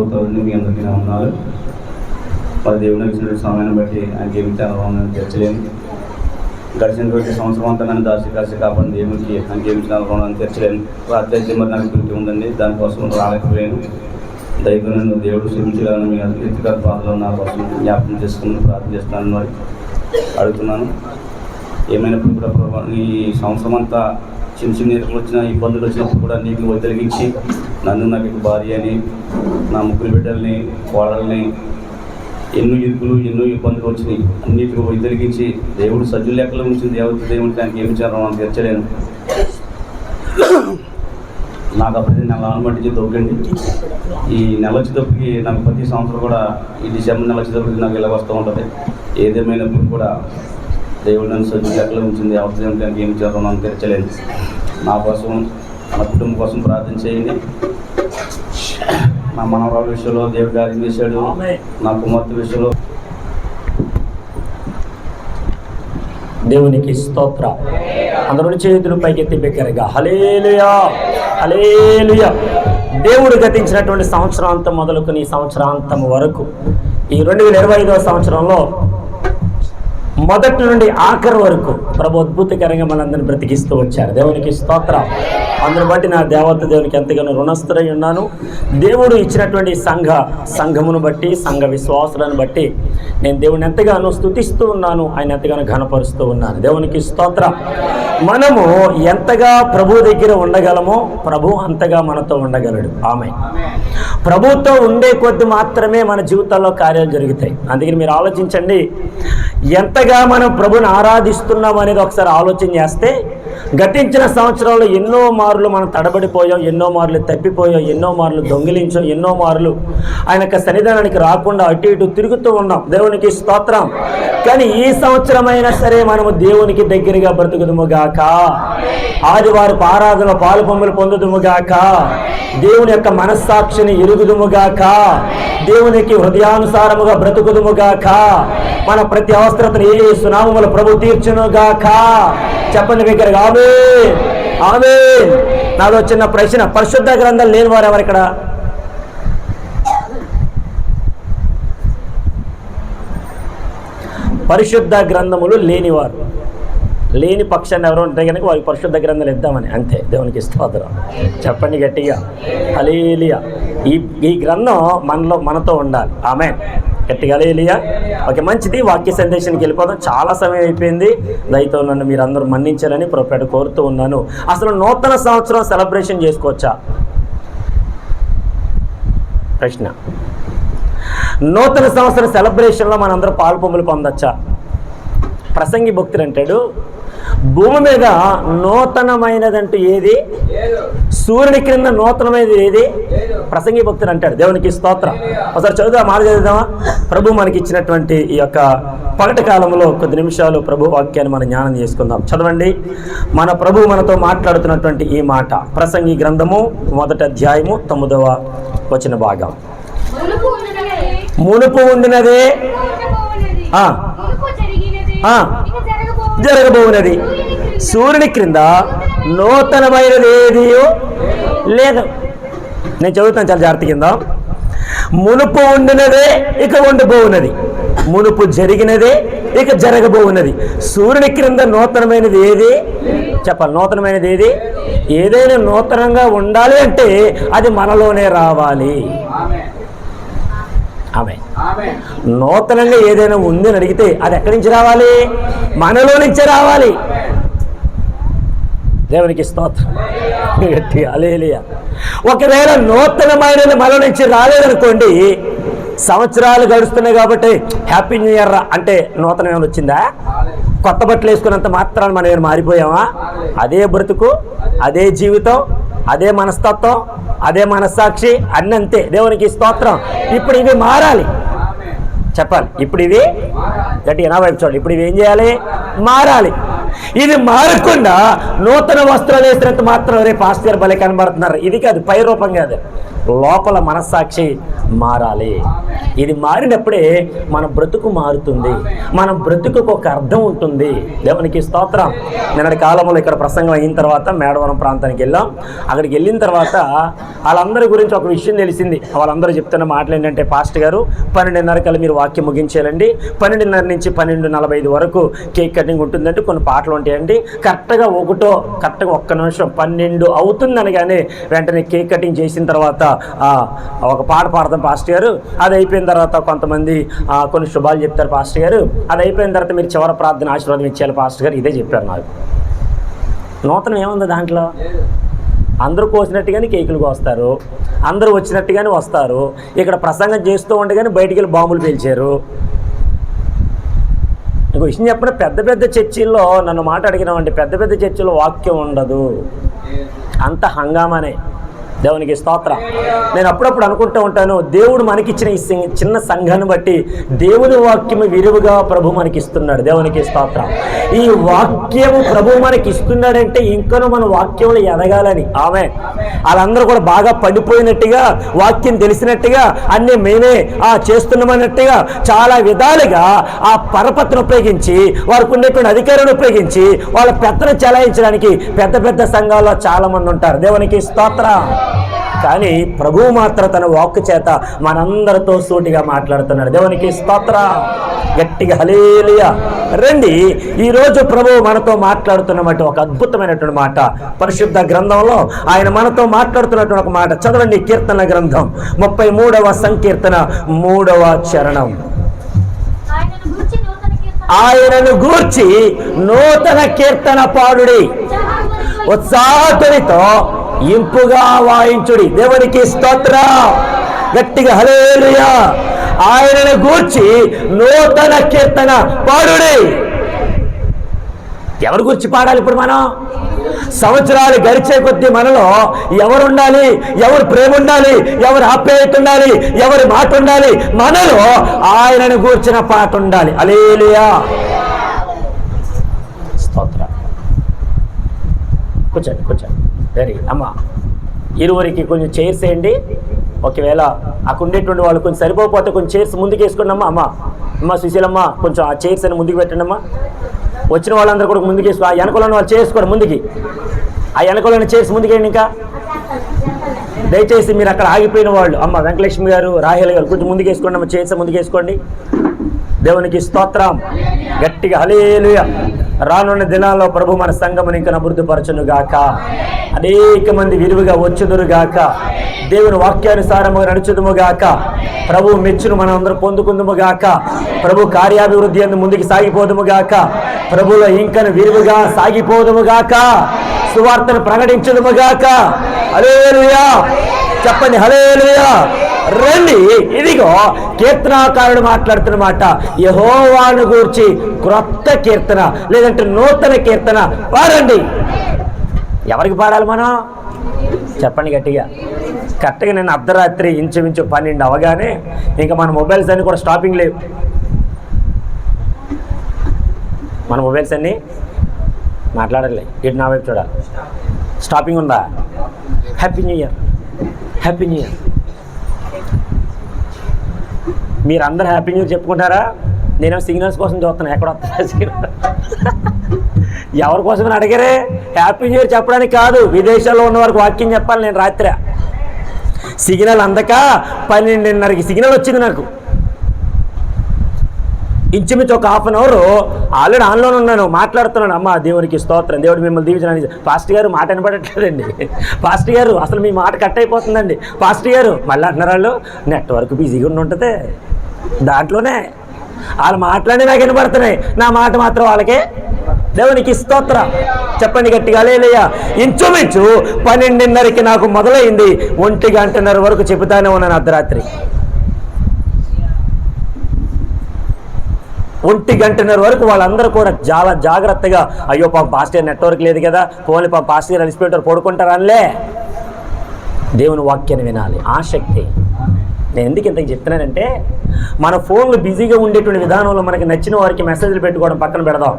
స్తోత్రాలు. మీ అందరికీ నా వందనాలు. మరి దేవుని ఇచ్చిన సమయాన్ని బట్టి ఆయన జీవించాలని తెచ్చలేను. గడిచినటువంటి సంవత్సరం అంతా నన్ను దాచి కాపాడి దేవునికి ఆయన జీవించిన రుణాన్ని తెచ్చలేను. రాత్రి మరి నాకు పిలిచి ఉందండి, దానికోసం రాలేకపోయాను. దైవం నన్ను దేవుడు క్షమించాలని మీ వ్యక్తిగత బాధలో నా కోసం జ్ఞాపకం చేసుకుని ప్రార్థన చేస్తున్నాను. మరి అడుగుతున్నాను, ఏమైనప్పుడు కూడా ఈ సంవత్సరం అంతా చిన్న చిన్న వచ్చిన ఇబ్బందులు వచ్చినప్పుడు కూడా నీకు వదిలిగించి నన్ను, నాకు భార్య అని, నా ముగ్గురు బిడ్డల్ని, కోడల్ని, ఎన్నో ఇరుకులు ఎన్నో ఇబ్బందులు వచ్చినాయి, అన్నిటికీ వదిలిగించి దేవుడు సజ్జు లెక్కలో ఉంచింది. దేవుడికి దానికి ఏమి చేయాలో నాకు తెచ్చలేను. నాకు అప్పటి నెల బట్టి దొరికండి. ఈ నెల వచ్చేటప్పటికి నాకు ప్రతి సంవత్సరం కూడా ఈ డిసెంబర్ నెల వచ్చేటప్పటికి నాకు ఇలా వస్తూ ఉంటుంది. ఏదేమైనప్పుడు కూడా దేవుడు నన్ను సజ్జు లెక్కలో ఉంచింది. అవసరం దానికి ఏమి చేయాలో నాకు తెచ్చలేను. నా కోసం, నా కుటుంబం కోసం ప్రార్థన చేయండి. నా మనవరాల విషయంలో దేవుడు గారు ఏం చేశాడు, నా కుమార్తె విషయంలో. దేవునికి స్తోత్ర. అందరూ చేతులు పైకెత్తి బిగ్గరగా హల్లెలూయా హల్లెలూయా. దేవుడు గతించినటువంటి సంవత్సరాంతం మొదలుకొని సంవత్సరాంతం వరకు ఈ 2025వ సంవత్సరంలో మొదటి నుండి ఆఖరి వరకు ప్రభు అద్భుతకరంగా మనందరిని బ్రతికిస్తూ వచ్చారు. దేవునికి స్తోత్రం. అందుని బట్టి నా దేవత దేవునికి ఎంతగానో రుణస్థులై ఉన్నాను. దేవుడు ఇచ్చినటువంటి సంఘమును బట్టి, సంఘ విశ్వాసులను బట్టి నేను దేవుని ఎంతగానో స్తుతిస్తూ ఉన్నాను. ఆయన ఎంతగానో ఘనపరుస్తూ ఉన్నాను. దేవునికి స్తోత్రం. మనము ఎంతగా ప్రభు దగ్గర ఉండగలమో ప్రభు అంతగా మనతో ఉండగలడు. ఆమేన్. ప్రభుతో ఉండే కొద్ది మాత్రమే మన జీవితాల్లో కార్యాలు జరుగుతాయి. అందుకని మీరు ఆలోచించండి, ఎంతగా మనం ప్రభుని ఆరాధిస్తున్నాం అనేది ఒకసారి ఆలోచన చేస్తే గతించిన సంవత్సరాల్లో ఎన్నో మార్లు మనం తడబడిపోయాం, ఎన్నో మార్లు తప్పిపోయాం, ఎన్నో మార్లు దొంగిలించాం, ఎన్నో మార్లు ఆయన యొక్క సన్నిధానానికి రాకుండా అటు ఇటు తిరుగుతూ ఉన్నాం. దేవునికి స్తోత్రం. కానీ ఈ సంవత్సరమైనా సరే మనము దేవునికి దగ్గరగా బ్రతుకుదుముగాక, ఆదివారపు ఆరాధనలో పాలు పొంగులు పొందుదుముగాక, దేవుని యొక్క మనస్సాక్షిని ఎరుగుదుముగాక, దేవునికి హృదయానుసారముగా బ్రతుకుదుముగాక, మన ప్రతి అవసరతను యేసు నామములో ప్రభు తీర్చునుగాక. చెప్పండి దగ్గరగా ఆమేన్ ఆమేన్. నాదో చిన్న ప్రశ్న, పరిశుద్ధ గ్రంథాలు లేని వారు ఎవరు ఇక్కడ? పరిశుద్ధ గ్రంథములు లేనివారు, లేని పక్షాన్ని ఎవరు ఉంటే కనుక వారికి పరిశుద్ధ గ్రంథాలు ఇద్దామని, అంతే. దేవునికి స్తోత్రం. చెప్పండి గట్టిగా హల్లెలూయా. ఈ గ్రంథం మనతో ఉండాలి. ఆమేన్. గట్టిగా హల్లెలూయా. ఓకే, మంచిది. వాక్య సందేశానికి వెళ్ళిపోదాం. చాలా సమయం అయిపోయింది. దయతో నన్ను మీరు అందరూ మన్నించాలని ప్రొపేట కోరుతూ ఉన్నాను. అసలు నూతన సంవత్సరం సెలబ్రేషన్ చేసుకోవచ్చా? ప్రశ్న. నూతన సంవత్సరం సెలబ్రేషన్లో మనందరూ పాలు పొంగులు పొందొచ్చా? ప్రసంగి భక్తుడు అంటాడు, భూమి మీద నూతనమైనదంటూ ఏది? సూర్యుని క్రింద నూతనమైనది ఏది? ప్రసంగి భక్తుడు అంటాడు. దేవునికి స్తోత్రం. ఒకసారి చదువుదా, మాట చదువుదామా? ప్రభు మనకి ఇచ్చినటువంటి ఈ యొక్క పగటి కాలంలో కొద్ది నిమిషాలు ప్రభు వాక్యాన్ని మనం జ్ఞానం చేసుకుందాం. చదవండి. మన ప్రభు మనతో మాట్లాడుతున్నటువంటి ఈ మాట ప్రసంగి గ్రంథము 1వ అధ్యాయము 9వ వచన భాగం. మునుపు ఉండినదే జరగబోనది, సూర్యుని క్రింద నూతనమైనది ఏది లేదు. నేను చదువుతాను, చాలా జాగ్రత్త కింద. మునుపు ఉండినదే ఇక ఉండబోనది, మునుపు జరిగినదే ఇక జరగబోనది, సూర్యుని క్రింద నూతనమైనది ఏది? చెప్పాలి. నూతనమైనది ఏది? ఏదైనా నూతనంగా ఉండాలి అంటే అది మనలోనే రావాలి. ఆమె నూతనంగా ఏదైనా ఉంది అని అడిగితే అది ఎక్కడి నుంచి రావాలి? మనలో నుంచే రావాలి. దేవునికి స్తోత్రం. గట్టిగా హల్లెలూయా. ఒకవేళ నూతనమైనది మనలో నుంచి రాలేదనుకోండి, సంవత్సరాలు గడుస్తున్నాయి కాబట్టి హ్యాపీ న్యూ ఇయర్ అంటే నూతనం ఏమైనా వచ్చిందా? కొత్త బట్టలు వేసుకున్నంత మాత్రాన్ని మనం ఏమైనా మారిపోయామా? అదే బ్రతుకు, అదే జీవితం, అదే మనస్తత్వం, అదే మనస్సాక్షి, అన్నంతే. దేవునికి స్తోత్రం. ఇప్పుడు ఇవి మారాలి. చెప్పాలి. ఇప్పుడు ఇవి గట్టిగా నా వైపు చూడాలి. ఇప్పుడు ఇవి ఏం చేయాలి? మారాలి. ఇది మారకుండా నూతన వస్త్రాలు వేసినంత మాత్రం రే పాస్టర్ గారు భలే కనబడుతున్నారు, ఇది కాదు, పై రూపం కాదు. లోపల మనస్సాక్షి మారాలి. ఇది మారినప్పుడే మన బ్రతుకు మారుతుంది, మన బ్రతుకుకు ఒక అర్థం ఉంటుంది. దేవునికి స్తోత్రం. నిన్నటి కాలంలో ఇక్కడ ప్రసంగం అయిన తర్వాత మేడవరం ప్రాంతానికి వెళ్ళాం. అక్కడికి వెళ్ళిన తర్వాత వాళ్ళందరి గురించి ఒక విషయం తెలిసింది. వాళ్ళందరూ చెప్తున్న మాటలు ఏంటంటే, పాస్టర్ గారు 12:30 కల్లా మీరు వాక్యం ముగించేయాలండి, 12:30 నుంచి 12:45 వరకు కేక్ కటింగ్ ఉంటుందంటే కొన్ని పాటలు ఉంటాయండి. కరెక్ట్గా ఒక్క నిమిషం 12 అవుతుంది అనగానే వెంటనే కేక్ కటింగ్ చేసిన తర్వాత ఒక పాట పాడతాం పాస్టర్ గారు. అది అయిపోయిన తర్వాత కొంతమంది కొన్ని శుభాలు చెప్తారు పాస్టర్ గారు. అది అయిపోయిన తర్వాత మీరు చివరి ప్రార్థన ఆశీర్వాదం ఇచ్చేయాలి పాస్టర్ గారు. ఇదే చెప్పారు నాకు. నూతనం ఏముంది దాంట్లో? అందరూ కోసినట్టుగానే కేకులు కోస్తారు, అందరూ వచ్చినట్టుగానే వస్తారు. ఇక్కడ ప్రసంగం చేస్తూ ఉండగానే బయటికి వెళ్ళి బాంబులు పేల్చారు. ఇంకో విషయం చెప్పిన, పెద్ద పెద్ద చర్చిల్లో నన్ను మాట అడిగినామంటే పెద్ద పెద్ద చర్చిల్లో వాక్యం ఉండదు, అంత హంగామానే. దేవునికి స్తోత్రం. నేను అప్పుడప్పుడు అనుకుంటూ ఉంటాను, దేవుడు మనకిచ్చిన ఈ చిన్న సంఘాన్ని బట్టి దేవుని వాక్యము విరివిగా ప్రభు మనకి ఇస్తున్నాడు. దేవునికి స్తోత్రం. ఈ వాక్యము ప్రభు మనకి ఇస్తున్నాడంటే ఇంకనూ మన వాక్యంలో ఎదగాలని. ఆమె వాళ్ళందరూ కూడా బాగా పడిపోయినట్టుగా, వాక్యం తెలిసినట్టుగా, అన్నీ మేమే చేస్తున్నామన్నట్టుగా చాలా విధాలుగా ఆ పరపతిని ఉపయోగించి, వారికి ఉండేటువంటి అధికారాన్ని ఉపయోగించి వాళ్ళ పెత్తను చెలాయించడానికి పెద్ద పెద్ద సంఘాల్లో చాలా మంది ఉంటారు. దేవునికి స్తోత్రం. కానీ ప్రభువు మాత్రం తన వాక్కు చేత మనందరితో సూటిగా మాట్లాడుతున్నాడు. దేవునికి స్తోత్రం. గట్టిగా హల్లెలూయా. రండి, ఈరోజు ప్రభువు మనతో మాట్లాడుతున్నటువంటి ఒక అద్భుతమైనటువంటి మాట పరిశుద్ధ గ్రంథంలో ఆయన మనతో మాట్లాడుతున్నటువంటి ఒక మాట చదవండి. కీర్తన గ్రంథం 33వ సంకీర్తన 3వ చరణం. ఆయనను గూర్చి నూతన కీర్తన పాడుడి, ఉత్సాహతునితో ఇంపుగా వాయించుడి. దేవునికి స్తోత్రం. గట్టిగా హల్లెలూయా. ఆయనను గూర్చి నూతన కీర్తన పాడుడి. ఎవరి గురించి పాడాలి ఇప్పుడు మనం? సంవత్సరాలు గడిచే కొద్దీ మనలో ఎవరు ఉండాలి, ఎవరు ప్రేమ ఉండాలి, ఎవరు ఆప్యాయత ఉండాలి, ఎవరి మాట ఉండాలి? మనలో ఆయనను గూర్చిన పాట ఉండాలి. హల్లెలూయా. స్తోత్రం. కూర్చోండి. వెరీ అమ్మ, ఇరువురికి కొంచెం చైర్స్ వేయండి. ఒకవేళ అక్కడ ఉండేటువంటి వాళ్ళు కొంచెం సరిపోతే కొంచెం చైర్స్ ముందుకు వేసుకోండి అమ్మ సుశీలమ్మ, కొంచెం ఆ చైర్స్ అని ముందుకు పెట్టండి అమ్మా. వచ్చిన వాళ్ళందరూ కూడా ముందుకు వేసుకో. ఆ వెనకలను వాళ్ళు చేసుకోండి ముందుకి. ఆ వెనకలను చైర్స్ ముందుకేయండి. ఇంకా దయచేసి మీరు అక్కడ ఆగిపోయిన వాళ్ళు వెంకటలక్ష్మి గారు, రాహేల్ గారు కొంచెం ముందుకు వేసుకోండి అమ్మ. చైర్స్ ముందుకు వేసుకోండి. దేవునికి స్తోత్రం. గట్టిగా హల్లెలూయా. రానున్న దినాల్లో ప్రభు మన సంఘమును ఇంకా అభివృద్ధి పరచును గాక. అనేక మంది విరివిగా వచ్చుదురు గాక. దేవుని వాక్యానుసారముగా నడుచుదుము గాక. ప్రభు మెచ్చును మనం అందరూ పొందుకుందుము గాక. ప్రభు కార్యాభివృద్ధి అందు ముందుకు సాగిపోదుము గాక. ప్రభులో ఇంకను విరివిగా సాగిపోదుము గాక. సువార్తను ప్రకటించుదుము గాక. హల్లెలూయా. చెప్పండి హల్లెలూయా. రండి, ఇదిగో కీర్తనాకారుడు మాట్లాడుతున్న మాట. యెహోవాను గూర్చి క్రొత్త కీర్తన, లేదంటే నూతన కీర్తన పాడండి. ఎవరికి పాడాలి మనం? చెప్పండి గట్టిగా. కరెక్ట్గా నేను అర్ధరాత్రి ఇంచుమించు 12 అవగానే ఇంకా మన మొబైల్స్ అన్నీ కూడా స్టాపింగ్ లేవు. మన మొబైల్స్ అన్నీ మాట్లాడాలి. ఇటు నా వైపు చూడాలి. స్టాపింగ్ ఉందా? Happy new year, happy new year. మీరు అందరూ హ్యాపీ న్యూ ఇయర్ చెప్పుకుంటారా? నేనేమో సిగ్నల్స్ కోసం చూస్తున్నాను. ఎక్కడ వస్తున్నా సిగ్నల్? ఎవరి కోసమని అడిగారే? హ్యాపీ న్యూ ఇయర్ చెప్పడానికి కాదు, విదేశాల్లో ఉన్న వారికి వాక్యం చెప్పాలి. నేను రాత్రి సిగ్నల్ అందక 12:30కి సిగ్నల్ వచ్చింది నాకు. ఇంచుమించు ఒక హాఫ్ అన్ అవర్ ఆల్రెడీ ఆన్లోనే ఉన్నాను, మాట్లాడుతున్నాను. అమ్మ దేవునికి స్తోత్రం, దేవుడు మిమ్మల్ని దీవించడానికి. పాస్టర్ గారు మాట వినపడట్లేదండి. పాస్టర్ గారు అసలు మీ మాట కట్ అయిపోతుందండి. పాస్టర్ గారు మళ్ళీ అంటున్నారు వాళ్ళు, నెట్వర్క్ బిజీగా ఉంటుంది దాంట్లోనే. వాళ్ళు మాట్లాడి నాకు వినపడుతున్నాయి, నా మాట మాత్రం వాళ్ళకే. దేవునికి స్తోత్రం. చెప్పండి గట్టిగా హల్లెలూయా. ఇంచుమించు 12:30కి నాకు మొదలైంది. 1:30 వరకు చెబుతానే ఉన్నాను అర్ధరాత్రి. 1:30 వరకు వాళ్ళందరూ కూడా చాలా జాగ్రత్తగా, అయ్యో పాప పాస్టర్ నెట్వర్క్ లేదు కదా, పోనీ పాప పాస్టర్ అలిసిపోయారు పడుకుంటారు అనలే. దేవుని వాక్యాన్ని వినాలి. ఆసక్తి నేను ఎందుకు ఇంతకు చెప్తున్నానంటే, మన ఫోన్లు బిజీగా ఉండేటువంటి విధానంలో మనకి నచ్చిన వారికి మెసేజ్లు పెట్టుకోవడం పక్కన పెడదాం.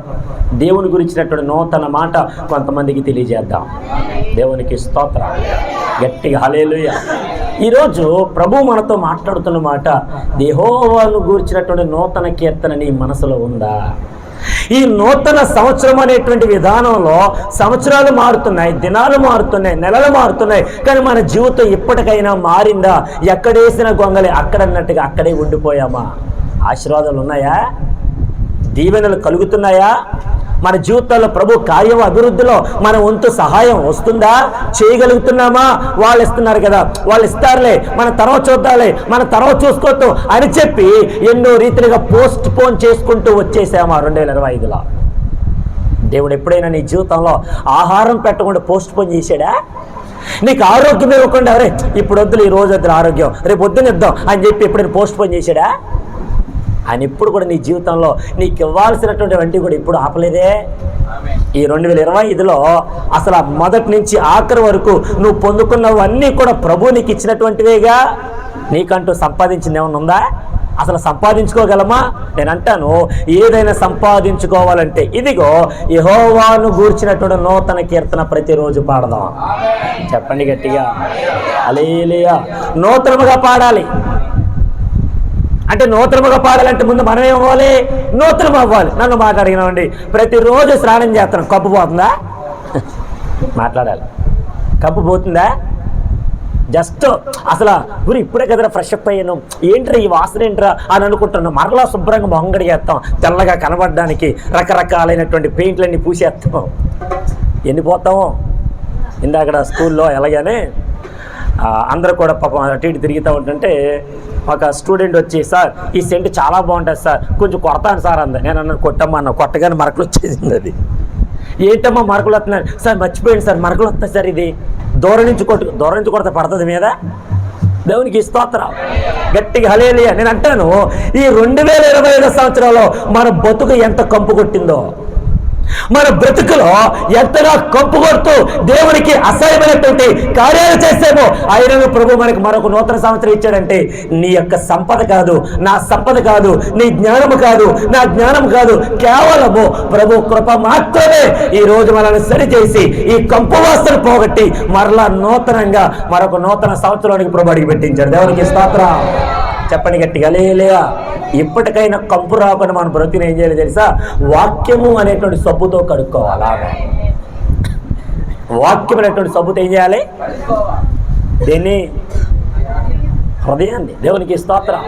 దేవుని గురించినటువంటి నూతన మాట కొంతమందికి తెలియజేద్దాం. దేవునికి స్తోత్రం. గట్టిగా హల్లెలూయా. ఈరోజు ప్రభు మనతో మాట్లాడుతున్న మాట, యెహోవాను గురించినటువంటి నూతన కీర్తన నీ మనసులో ఉందా? ఈ నూతన సంవత్సరం అనేటువంటి విధానంలో సంవత్సరాలు మారుతున్నాయి, దినాలు మారుతున్నాయి, నెలలు మారుతున్నాయి, కానీ మన జీవితం ఇప్పటికైనా మారిందా? ఎక్కడేసిన గొంగలి అక్కడన్నట్టుగా అక్కడే ఉండిపోయామా? ఆశీర్వాదాలు ఉన్నాయా? దీవెనలు కలుగుతున్నాయా? మన జీవితాల్లో ప్రభు కార్యం అభివృద్ధిలో మన వంతు సహాయం వస్తుందా? చేయగలుగుతున్నామా? వాళ్ళు ఇస్తున్నారు కదా, వాళ్ళు ఇస్తారులే, మన తర్వాత చూద్దాలే, మన తర్వాత చూసుకోవద్దు అని చెప్పి ఎన్నో రీతిలుగా పోస్ట్ పోన్ చేసుకుంటూ వచ్చేసామా 2025లో? దేవుడు ఎప్పుడైనా నీ జీవితంలో ఆహారం పెట్టకుండా పోస్ట్ పోన్ చేశాడా? నీకు ఆరోగ్యం ఇవ్వకుండా, అరే ఇప్పుడు వద్దులు, ఈ రోజు వద్దులు ఆరోగ్యం, రేపు వద్దున ఇద్దాం అని చెప్పి ఎప్పుడైనా పోస్ట్ పోన్ చేశాడా? ఆయన ఎప్పుడు కూడా నీ జీవితంలో నీకు ఇవ్వాల్సినటువంటి వంటి కూడా ఇప్పుడు ఆపలేదే. ఈ 2025లో అసలు మొదటి నుంచి ఆఖరి వరకు నువ్వు పొందుకున్నవన్నీ కూడా ప్రభువు నీకు ఇచ్చినటువంటివేగా. నీకంటూ సంపాదించింది ఏమన్నా ఉందా? అసలు సంపాదించుకోగలమా? నేను అంటాను, ఏదైనా సంపాదించుకోవాలంటే ఇదిగో యెహోవాను గూర్చినటువంటి నూతన కీర్తన ప్రతిరోజు పాడదాం. చెప్పండి గట్టిగా హల్లెలూయా. నూతనముగా పాడాలి. అంటే నూతనముగా పాడాలంటే ముందు మనం ఏమవ్వాలి? నూతనం అవ్వాలి. నన్ను మాట్లాడినామండి, ప్రతిరోజు స్నానం చేస్తాను, కప్పు పోతుందా? మాట్లాడాలి. కప్పు పోతుందా? జస్ట్ అసలు గురి ఇప్పుడే కదరా ఫ్రెష్ అప్ అయ్యాను, ఏంట్రా ఈ వాసన ఏంట్రా అని అనుకుంటున్నాను. మరలా శుభ్రంగా మొహం కడిగేస్తాం, తెల్లగా కనబడడానికి రకరకాలైనటువంటి పెయింట్లన్నీ పూసేస్తాం. ఎన్ని పోతాము? ఇందాక స్కూల్లో ఎలాగానే అందరూ కూడా పాపం అటు ఇటు తిరుగుతూ ఉంటుంటే ఒక స్టూడెంట్ వచ్చి, సార్ ఈ సెంట్ చాలా బాగుంటుంది సార్, కొంచెం కొడతాను సార్ అంది. నేను అన్నాను, కొట్టమ్మా అన్న. కొట్టగానే మరకలు వచ్చేసింది. అది ఏంటమ్మా మరకలు వస్తున్నాయి? సార్ మర్చిపోయింది సార్, మరకలు వస్తాయి సార్, ఇది దూరం నుంచి కొడితే పడుతుంది మీద. దేవునికి స్తోత్రం. గట్టిగా హల్లెలూయా. నేను అంటాను, ఈ 2025 సంవత్సరంలో మన బతుకు ఎంత కంపు కొట్టిందో, మన బ్రతుకులో ఎంతగా కంపు కొడుతూ దేవునికి అసహ్యమైనటువంటి కార్యాలు చేసేమో. అయినను ప్రభు మనకు మరొక నూతన సంవత్సరం ఇచ్చాడంటే నీ యొక్క సంపద కాదు, నా సంపద కాదు, నీ జ్ఞానము కాదు, నా జ్ఞానం కాదు, కేవలము ప్రభు కృప మాత్రమే ఈ రోజు మనల్ని సరిచేసి ఈ కంపు వాసన పోగొట్టి మరలా నూతనంగా మరొక నూతన సంవత్సరానికి ప్రభు అడిగి పెట్టించాడు. దేవునికి స్తోత్రం. చెప్పండి గట్టిగా హల్లెలూయా. ఇప్పటికైనా కంపు రాకుండా మన బ్రతిని ఏం చేయాలి తెలుసా? వాక్యము అనేటువంటి సబ్బుతో కడుక్కోవాలి. వాక్యం అనేటువంటి సబ్బుతో ఏం చేయాలి? దీన్ని హృదయాన్ని. దేవునికి స్తోత్రం.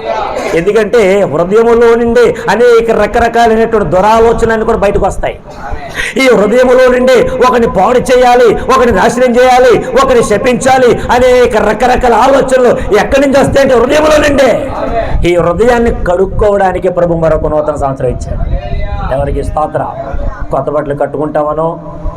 ఎందుకంటే హృదయములో నుండి అనేక రకరకాలైనటువంటి దురాలోచనలు కూడా బయటకు వస్తాయి. ఈ హృదయములో నుండి ఒకరిని పాడు చేయాలి, ఒకరిని నాశనం చేయాలి, ఒకరిని శపించాలి, అనేక రకరకాల ఆలోచనలు ఎక్కడి నుంచి వస్తాయంటే హృదయంలో నుండే. ఈ హృదయాన్ని కడుక్కోవడానికి ప్రభు మరొక నూతన సంవత్సరం ఇచ్చాడు. ఎవరికి స్తోత్రం. కొత్త బట్టలు కట్టుకుంటామనో,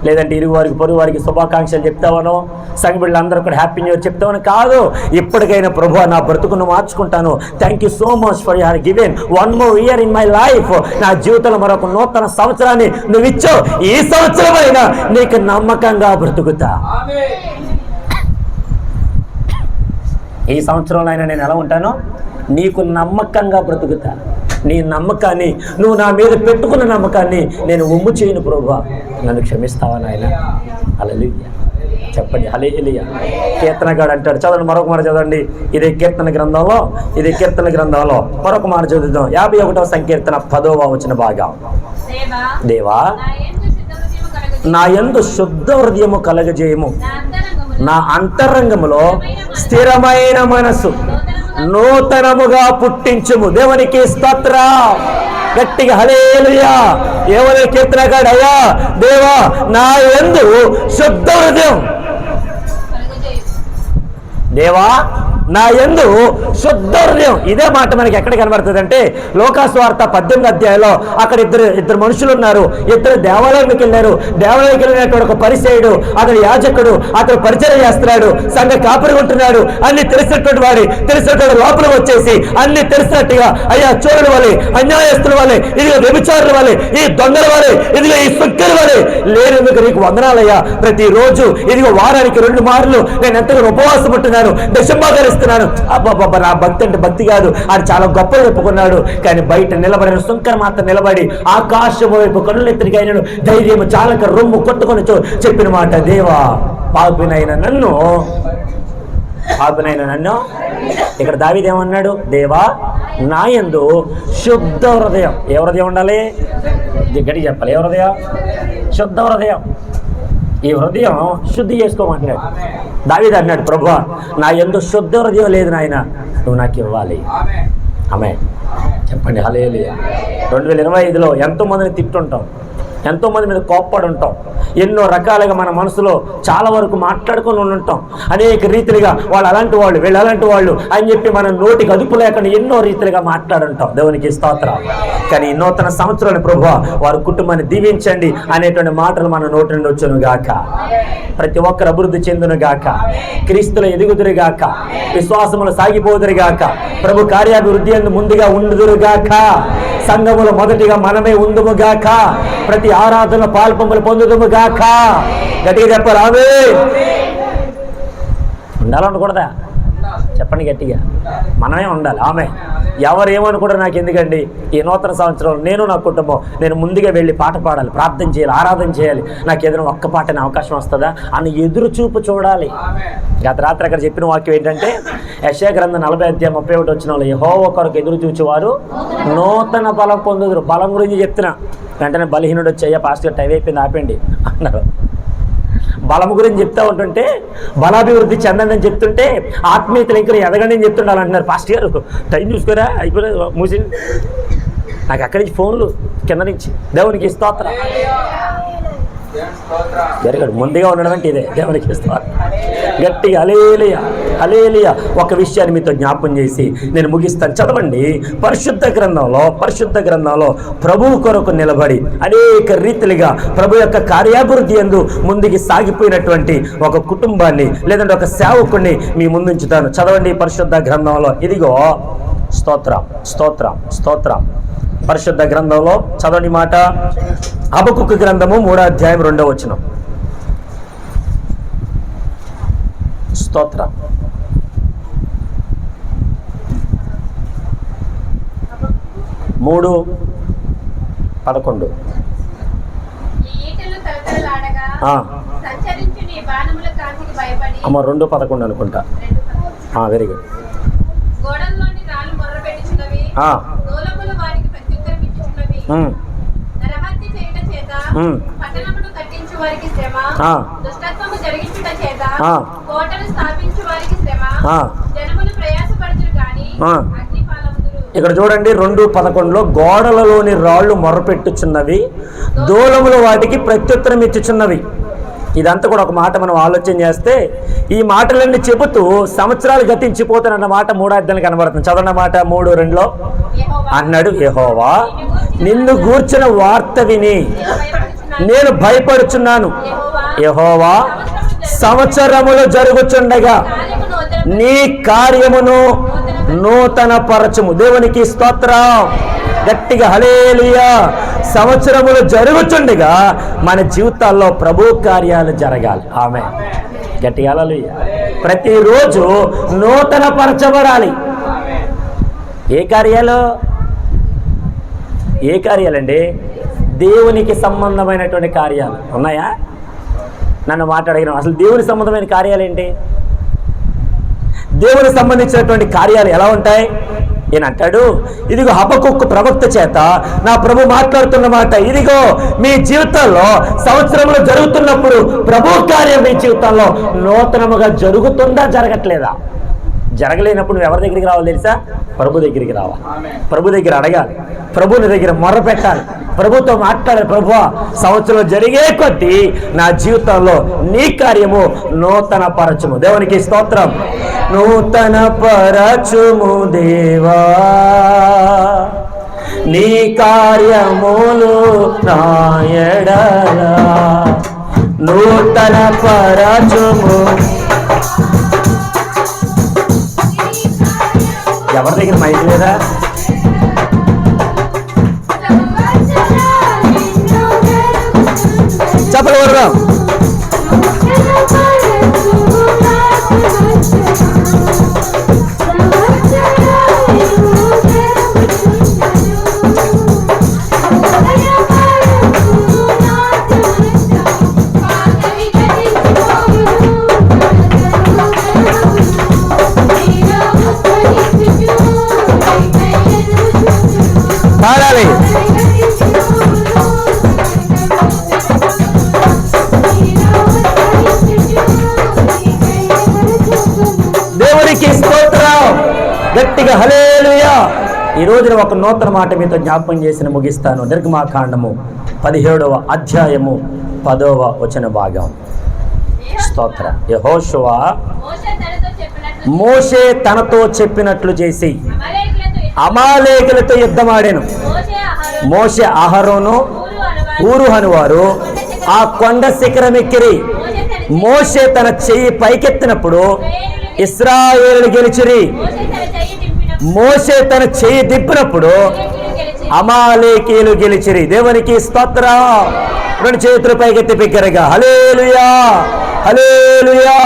లేదంటే ఇరుగు వారికి పొరుగు వారికి శుభాకాంక్షలు చెప్తావనో, సంఘ బిడ్డలందరూ కూడా హ్యాపీ న్యూ ఇయర్ చెప్తామని కాదు. ఇప్పటికైనా ప్రభు నా బ్రతుకును మార్చుకుంటాను, thank you so much for your given 1 more year in my life. నా జీవితంలో మరొక నూతన సంవత్సరాన్ని నువ్వు ఇచ్చావు, ఈ సంవత్సరమైనా నీకు నమ్మకంగా బ్రతుకుతా. ఈ సంవత్సరంలో అయినా నేను ఎలా ఉంటానో నీకు నమ్మకంగా బ్రతుకుతా. నీ నమ్మకాన్ని, నువ్వు నా మీద పెట్టుకున్న నమ్మకాన్ని నేను ఒమ్ము చేయను ప్రభువా, నన్ను క్షమిస్తావా నాయన. హల్లెలూయా. చెప్పండి హల్లెలూయా. కీర్తనగాడు అంటాడు, చదవండి మరొక మాట చదవండి. ఇదే కీర్తన గ్రంథంలో మరొక మాట చదువుదాం. 51వ సంకీర్తన 10వ వచన భాగం. దేవా నా యందు శుద్ధ హృదయము కలగజేయము, నా అంతరంగములో స్థిరమైన మనసు నూతనముగా పుట్టించుము. దేవునికి స్తోత్రం. గట్టిగా హల్లెలూయా. ఎవరి కీర్తనగాడు, అయ్యా దేవా నా యందు శుద్ధ హృదయం, దేవా నా యందు శుద్ధ హృదయం. ఇదే మాట మనకి ఎక్కడ కనబడుతుంది అంటే లోకాసువార్త 18వ అధ్యాయంలో అక్కడ ఇద్దరు మనుషులు ఉన్నారు. ఇద్దరు దేవాలయంకి వెళ్ళారు. దేవాలయంకి వెళ్ళినటువంటి ఒక పరిసయ్యుడు, అతను యాజకుడు, అతను పరిచయం చేస్తున్నాడు, సంఘ కాపురి ఉంటున్నాడు. అన్ని తెలిసినటువంటి లోపల వచ్చేసి అన్ని తెలిసినట్టుగా, అయ్యా చోరుల వలె, అన్యాయస్తుల వలె, ఇదిగో వ్యభిచారుల వలె, ఈ దొంగల వలె, ఇదిగో ఈ సుక్కల వలె లేనందుకు నీకు వందనాలయ్యా. ప్రతిరోజు ఇదిగో వారానికి 2 మార్లు నేను ఎంతగా ఉపవాసం ఉంటున్నాను, దశంభాగాలు చేస్తున్నాను, అబ్బాబ్బా నా భక్తి అంటే భక్తి కాదు, అది చాలా గొప్పగా చెప్పుకున్నాడు. కానీ బయట నిలబడిన సుంకర మాత్రం నిలబడి ఆకాశం వైపు కన్నులెత్తికైనాడు, ధైర్యం చాలక రొమ్ము కొట్టుకొని చెప్పిన మాట, దేవా పాపినైన నన్ను ఇక్కడ దావీదేమన్నాడు, దేవా నా యందు శుద్ధ హృదయం. ఏ హృదయం ఉండాలి? గట్టి చెప్పాలి. ఏ హృదయం? శుద్ధ హృదయం. ఈ హృదయం శుద్ధి చేసుకోమంటున్నాడు. దావీదు అన్నాడు, ప్రభువా నా యందు శుద్ధ హృదయం లేదు నాయన, నువ్వు నాకు ఇవ్వాలి. ఆమె చెప్పండి హల్లెలూయా. 2025లో ఎంతోమందిని తిట్టుంటాం, ఎంతోమంది మీద కోప్పడి ఉంటాం, ఎన్నో రకాలుగా మన మనసులో చాలా వరకు మాట్లాడుకొని ఉంటాం. అనేక రీతిలుగా వాళ్ళు అలాంటి వాళ్ళు, వీళ్ళు అలాంటి వాళ్ళు అని చెప్పి మన నోటికి అదుపు లేకుండా ఎన్నో రీతిలుగా మాట్లాడుంటాం. దేవునికి స్తోత్రం. కానీ నూతన సంవత్సరాన్ని ప్రభువా వారి కుటుంబాన్ని దీవించండి అనేటువంటి మాటలు మన నోటి నుండి వచ్చును గాక. ప్రతి ఒక్కరు అభివృద్ధి చెందును గాక, క్రీస్తులో ఎదుగుదురు గాక, విశ్వాసములు సాగిపోదురు గాక, ప్రభు కార్యాభివృద్ధి అందు ముందుగా ఉండుదురు గాక, సంఘములో మొదటిగా మనమే ఉందుము గాక, ప్రతి ఆరాధన పాల్పొంగులు పొందుదుము గాక. గట్టిగా చెప్పాలి ఆమేన్. ఉండాలనుకూడదా? చెప్పండి గట్టిగా. మనమే ఉండాలి. ఆమె ఎవరు ఏమనుకుంటారు నాకు ఎందుకండి, ఈ నూతన సంవత్సరంలో నేను నా కుటుంబం నేను ముందుగా వెళ్ళి పాట పాడాలి, ప్రార్థన చేయాలి, ఆరాధన చేయాలి, నాకు ఏదైనా ఒక్క పాటనే అవకాశం వస్తుందా అని ఎదురు చూపు చూడాలి. గత రాత్రి అక్కడ చెప్పిన వాక్యం ఏంటంటే, యెషయా గ్రంథం 40:31 యెహోవా కొరకు ఎదురు చూచేవారు నూతన బలం పొందుదురు. బలం గురించి చెప్తున్నా. వెంటనే బలహీనుడు వచ్చయ్యా పాస్టర్ టైం అయిపోయింది ఆపండి అన్నారు. బలం గురించి చెప్తా ఉంటుంటే, బలాభివృద్ధి చెందండి అని చెప్తుంటే, ఆత్మీయతలు ఇంకా ఎదగండి అని చెప్తుండాలి అంటున్నారు. పాస్టర్ గారు టైం చూసుకోరా, అయిపోలేదు మూసి. నాకు అక్కడి నుంచి ఫోన్లు కింద నుంచి. దేవునికి స్తోత్రం. జరగడు ముందుగా ఉండడం అంటే ఇదే. దేవునికి స్తోత్రం. గట్టిగా హల్లెలూయా హల్లెలూయా. ఒక విషయాన్ని మీతో జ్ఞాపం చేసి నేను ముగిస్తాను. చదవండి. పరిశుద్ధ గ్రంథంలో ప్రభువు కొరకు నిలబడి అనేక రీతిలుగా ప్రభు యొక్క కార్యాభివృద్ధి యందు ముందుకు సాగిపోయినటువంటి ఒక కుటుంబాన్ని లేదంటే ఒక సేవకుడిని మీ ముందుంచుతాను. చదవండి పరిశుద్ధ గ్రంథంలో. ఇదిగో స్తోత్రం స్తోత్రం స్తోత్రం. పరిశుద్ధ గ్రంథంలో చదవండి మాట. హబక్కూకు గ్రంథము 3:2 స్తోత్రం. 3:11. అమ్మ 2:11 అనుకుంటా. Very good. ఇక్కడ చూడండి 2:11 గోడలలోని రాళ్ళు మొర్రపెట్టుచున్నవి, దూలముల వాటికి ప్రత్యుత్తరం ఇచ్చుచున్నవి. ఇదంతా కూడా ఒక మాట మనం ఆలోచన చేస్తే, ఈ మాటలన్నీ చెబుతూ సంవత్సరాలు గతించిపోతున్న మాట 3 కనబడుతుంది. చదవన్న మాట 3:2 అన్నాడు, యెహోవా నిన్ను గూర్చిన వార్త విని నేను భయపడుచున్నాను. యెహోవా సంవత్సరములు జరుగుచుండగా నీ కార్యమును నూతన పరచుము. దేవునికి స్తోత్రం. గట్టిగా హల్లెలూయా. సంవత్సరములు జరుగుచుండగా మన జీవితాల్లో ప్రభు కార్యాలు జరగాలి. ఆమేన్. గట్టిగా హల్లెలూయా. ప్రతిరోజు నూతన పరచబడాలి. ఏ కార్యాలండి? దేవునికి సంబంధమైనటువంటి కార్యాలు ఉన్నాయా? నన్ను మాట్లాడిన అసలు దేవుని సంబంధమైన కార్యాలు ఏంటి? దేవునికి సంబంధించినటువంటి కార్యాలు ఎలా ఉంటాయి? ఈయన అంటాడు, ఇదిగో హబక్కూకు ప్రవక్త చేత నా ప్రభు మాట్లాడుతున్న మాట, ఇదిగో మీ జీవితాల్లో సంవత్సరంలో జరుగుతున్నప్పుడు ప్రభు కార్యం మీ జీవితాల్లో నూతనముగా జరుగుతుందా జరగట్లేదా? జరగలేనప్పుడు నువ్వు ఎవరి దగ్గరికి రావాలి తెలుసా? ప్రభు దగ్గరికి రావాలి. ప్రభు దగ్గర అడగాలి, ప్రభుని దగ్గర మొర్ర పెట్టాలి, ప్రభుతో మాట్లాడాలి. ప్రభువా సంవత్సరం జరిగే కొద్దీ నా జీవితంలో నీ కార్యము నూతన పరచుము. దేవునికి స్తోత్రం. నూతన పరచుము దేవా నీ కార్యములు నా ఎడల నూతన పరచుము. ఎవరి దగ్గర మైక్ లేదా? చెప్పలు వరదాం. హల్లెలూయా. ఈ రోజున ఒక నూతన మాట మీతో జ్ఞాపకం చేసిన ముగిస్తాను. నిర్గమాకాండము 17వ అధ్యాయము 10వ వచన భాగం. స్తోత్ర. యెహోషువ మోషే తనతో చెప్పినట్లు చేసి అమాలేకులతో యుద్ధమాడాను. మోషే అహరోను ఊరు అనువారు ఆ కొండ శిఖరం ఎక్కిరి. మోషే తన చెయ్యి పైకెత్తినప్పుడు ఇశ్రాయేలు గెలిచిరి. మోషే తన చెయ్యి దిప్పినప్పుడు అమాలేకీయులు గెలిచిరి. దేవునికి స్తోత్రం. రెండు చేతులు పైకెత్తి బిగ్గరగా హల్లెలూయా, హల్లెలూయా.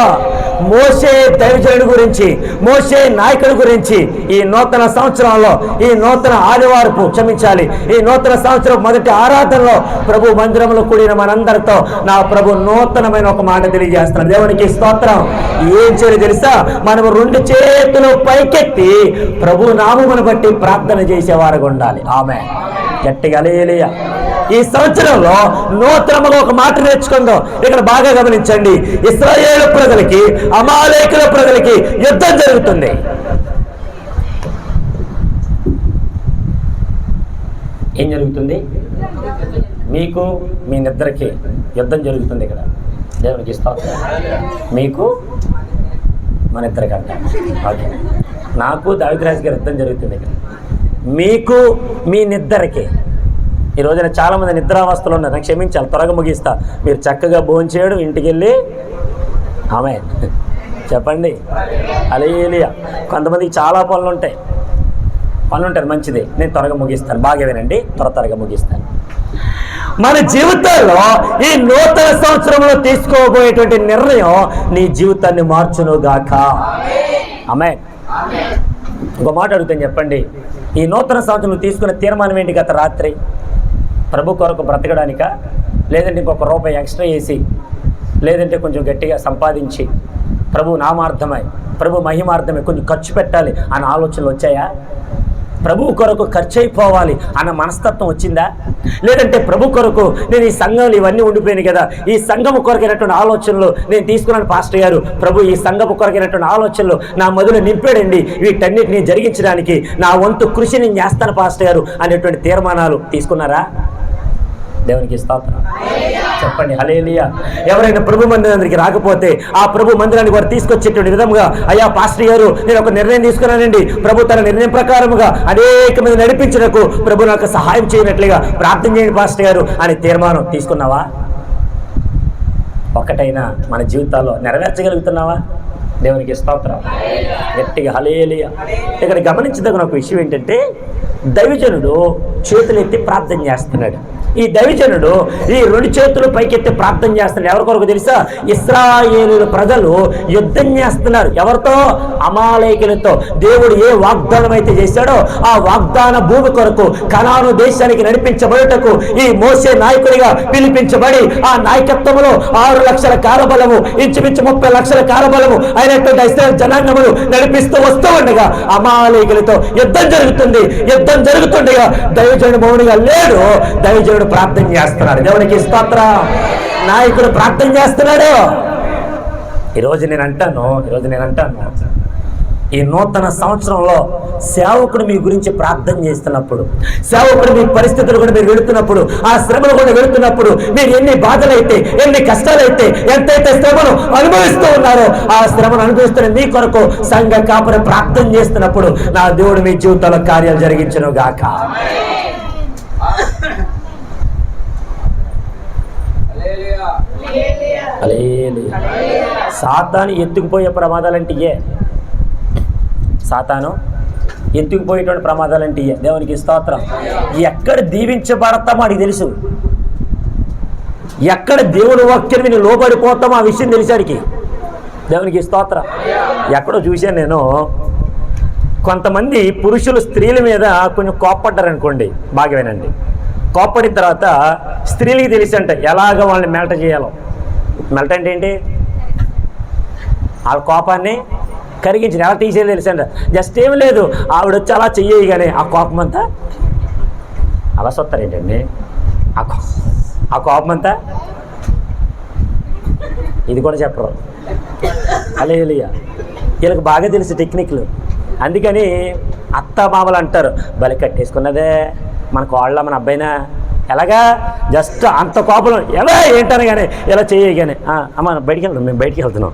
మోషే దైవజనుడి గురించి, మోషే నాయకుడి గురించి ఈ నూతన సంవత్సరంలో, ఈ నూతన ఆదివారపు క్షమించాలి, ఈ నూతన సంవత్సరం మొదటి ఆరాధనలో ప్రభు మందిరంలో కూడిన మనందరితో నా ప్రభు నూతనమైన ఒక మాట తెలియజేస్తున్నాడు. దేవునికి స్తోత్రం. ఏం చేయాలి తెలుసా? మనం రెండు చేతులు పైకెత్తి ప్రభు నామమును బట్టి ప్రార్థన చేసేవారుగా ఉండాలి. ఆమె గట్టిగా హల్లెలూయా. ఈ సంవత్సరంలో నూతనముగా ఒక మాట నేర్చుకుందాం. ఇక్కడ బాగా గమనించండి. ఇశ్రాయేలు ప్రజలకి అమాలేకుల ప్రజలకి యుద్ధం జరుగుతుంది. ఏం జరుగుతుంది? మీకు మీ నిద్రకి యుద్ధం జరుగుతుంది. ఇక్కడ దేవునికి స్తోత్రం. మీకు మన ఇద్దరికంట, ఓకే, నాకు దావిదరాజు గారి యుద్ధం జరుగుతుంది. ఇక్కడ మీకు మీ నిద్రకి. ఈ రోజున చాలామంది నిద్రావస్థలు ఉన్నారు. నాకు క్షమించాలి, త్వరగా ముగిస్తా. మీరు చక్కగా భోంచేయడం, ఇంటికి వెళ్ళి ఆమె చెప్పండి హల్లెలూయా. కొంతమందికి చాలా పనులు ఉంటాయి, మంచిది. నేను త్వరగా ముగిస్తాను. బాగా వినండి, త్వరగా ముగిస్తాను. మన జీవితాల్లో ఈ నూతన సంవత్సరంలో తీసుకోబోయేటువంటి నిర్ణయం నీ జీవితాన్ని మార్చునుగాక. ఆమేన్. ఇంకో మాట అడుగుతాను, చెప్పండి. ఈ నూతన సంవత్సరం తీసుకున్న తీర్మానం ఏంటి? గత రాత్రి ప్రభు కొరకు బ్రతకడానికా, లేదంటే ఇంకొక రూపాయి ఎక్స్ట్రా వేసి, లేదంటే కొంచెం గట్టిగా సంపాదించి ప్రభు నామార్థమై, ప్రభు మహిమార్థమై కొంచెం ఖర్చు పెట్టాలి అన్న ఆలోచనలు వచ్చాయా? ప్రభు కొరకు ఖర్చు అయిపోవాలి అన్న మనస్తత్వం వచ్చిందా? లేదంటే ప్రభు కొరకు నేను ఈ సంఘంలో ఇవన్నీ ఉండిపోయాను కదా, ఈ సంఘము కొరకైనటువంటి ఆలోచనలు నేను తీసుకున్నాను పాస్టర్ గారు, ప్రభు ఈ సంఘము కొరకైనటువంటి ఆలోచనలు నా మొదలు నింపాడండి, వీటన్నిటిని జరిగించడానికి నా వంతు కృషి నేను చేస్తాను పాస్టర్ గారు అనేటువంటి తీర్మానాలు తీసుకున్నారా? దేవునికి స్తోత్రం. చెప్పండి హల్లెలూయా. ఎవరైనా ప్రభు మందిరానికి రాకపోతే ఆ ప్రభు మందిరానికి వారు తీసుకొచ్చేటువంటి విధంగా, అయ్యా పాస్టర్ గారు నేను ఒక నిర్ణయం తీసుకున్నానండి, ప్రభు తన నిర్ణయం ప్రకారముగా అనేక మంది నడిపించడానికి ప్రభు నాకు సహాయం చేయనట్లుగా ప్రార్థన చేయండి పాస్టర్ గారు అని తీర్మానం తీసుకున్నావా? ఒక్కటైనా మన జీవితాల్లో నెరవేర్చగలుగుతున్నావా? దేవునికి స్తోత్రం. గట్టిగా హల్లెలూయా. ఇక్కడ గమనించదగిన ఒక విషయం ఏంటంటే, దైవజనుడు చేతులెత్తి ప్రార్థన చేస్తున్నాడు. ఈ దైవజనుడు ఈ రెండు చేతులు పైకెత్తి ప్రార్థన చేస్తున్నాడు. ఎవరి కొరకు తెలుసా? ఇశ్రాయేలు ప్రజలు యుద్ధం చేస్తున్నారు. ఎవరితో? అమాలేకులతో. దేవుడు ఏ వాగ్దానం అయితే చేశాడో ఆ వాగ్దాన భూమి కొరకు కనాను దేశానికి నడిపించబడుటకు ఈ మోషే నాయకుడిగా పిలిపించబడి ఆ నాయకత్వంలో 6 లక్షల కారబలము, ఇంచుమించు 30 లక్షల కారబలము అయినటువంటి ఇశ్రాయేలు జనాంగములు నడిపిస్తూ వస్తూ ఉండగా అమాలేకులతో యుద్ధం జరుగుతుంది. యుద్ధం జరుగుతుండగా దైవజనుడు మౌనిగా లేడు. దైవజనుడు ప్రార్థన చేస్తున్నాడు. దేవునికి స్తోత్రం. నాయకుడు ప్రార్థన చేస్తున్నాడు. ఈరోజు నేను అంటాను, ఈ నూతన సంవత్సరంలో సేవకుడు మీ గురించి ప్రార్థన చేస్తున్నప్పుడు, సేవకుడు మీ పరిస్థితులు కూడా మీరు వెళుతున్నప్పుడు, ఆ శ్రమలు కూడా వెళుతున్నప్పుడు, మీరు ఎన్ని బాధలైతే, ఎన్ని కష్టాలైతే, ఎంతైతే శ్రమను అనుభవిస్తూ ఉన్నారో ఆ శ్రమను అనుభవిస్తున్న మీ కొరకు సంఘ కాపురి ప్రార్థన చేస్తున్నప్పుడు నా దేవుడు మీ జీవితంలో కార్యాలు జరిగించును గాక. సాతాను ఎత్తుకుపోయే ప్రమాదాలంటే సాతాను ఎత్తుకుపోయేటువంటి ప్రమాదాలంటే దేవునికి స్తోత్రం. ఎక్కడ దీవించబడతామో అడిగి తెలుసు, ఎక్కడ దేవుని వాక్యం విని లోబడిపోతామో ఆ విషయం తెలిసాడికి. దేవునికి స్తోత్రం. ఎక్కడో చూశాను నేను, కొంతమంది పురుషులు స్త్రీల మీద కొంచెం కోప్పడ్డారనుకోండి, బాగా వినండి. కోప్పడిన తర్వాత స్త్రీలకి తెలిసంట ఎలాగ వాళ్ళని మెల్ట చేయాలో. మెల్ట అంటే ఏంటి? వాళ్ళ కోపాన్ని కరిగించిన ఎలా తీసేది తెలుసంట. జస్ట్ ఏం లేదు, ఆవిడ వచ్చి అలా చెయ్యగానే ఆ కోపం అంతా అలా సొత్తారు ఏంటండి, ఆ కోపం అంతా ఇది కూడా చెప్పరు. హల్లెలూయా. వీళ్ళకి బాగా తెలుసు టెక్నిక్లు. అందుకని అత్త మామలు అంటారు, బలి కట్టేసుకున్నదే మన కోళ్ళ మన అబ్బాయినా, ఎలాగా జస్ట్ అంత కోపం ఎలా ఏంటని కానీ ఇలా చేయగానే అమ్మ బయటికి వెళ్తాం, మేము బయటికి వెళ్తున్నాం,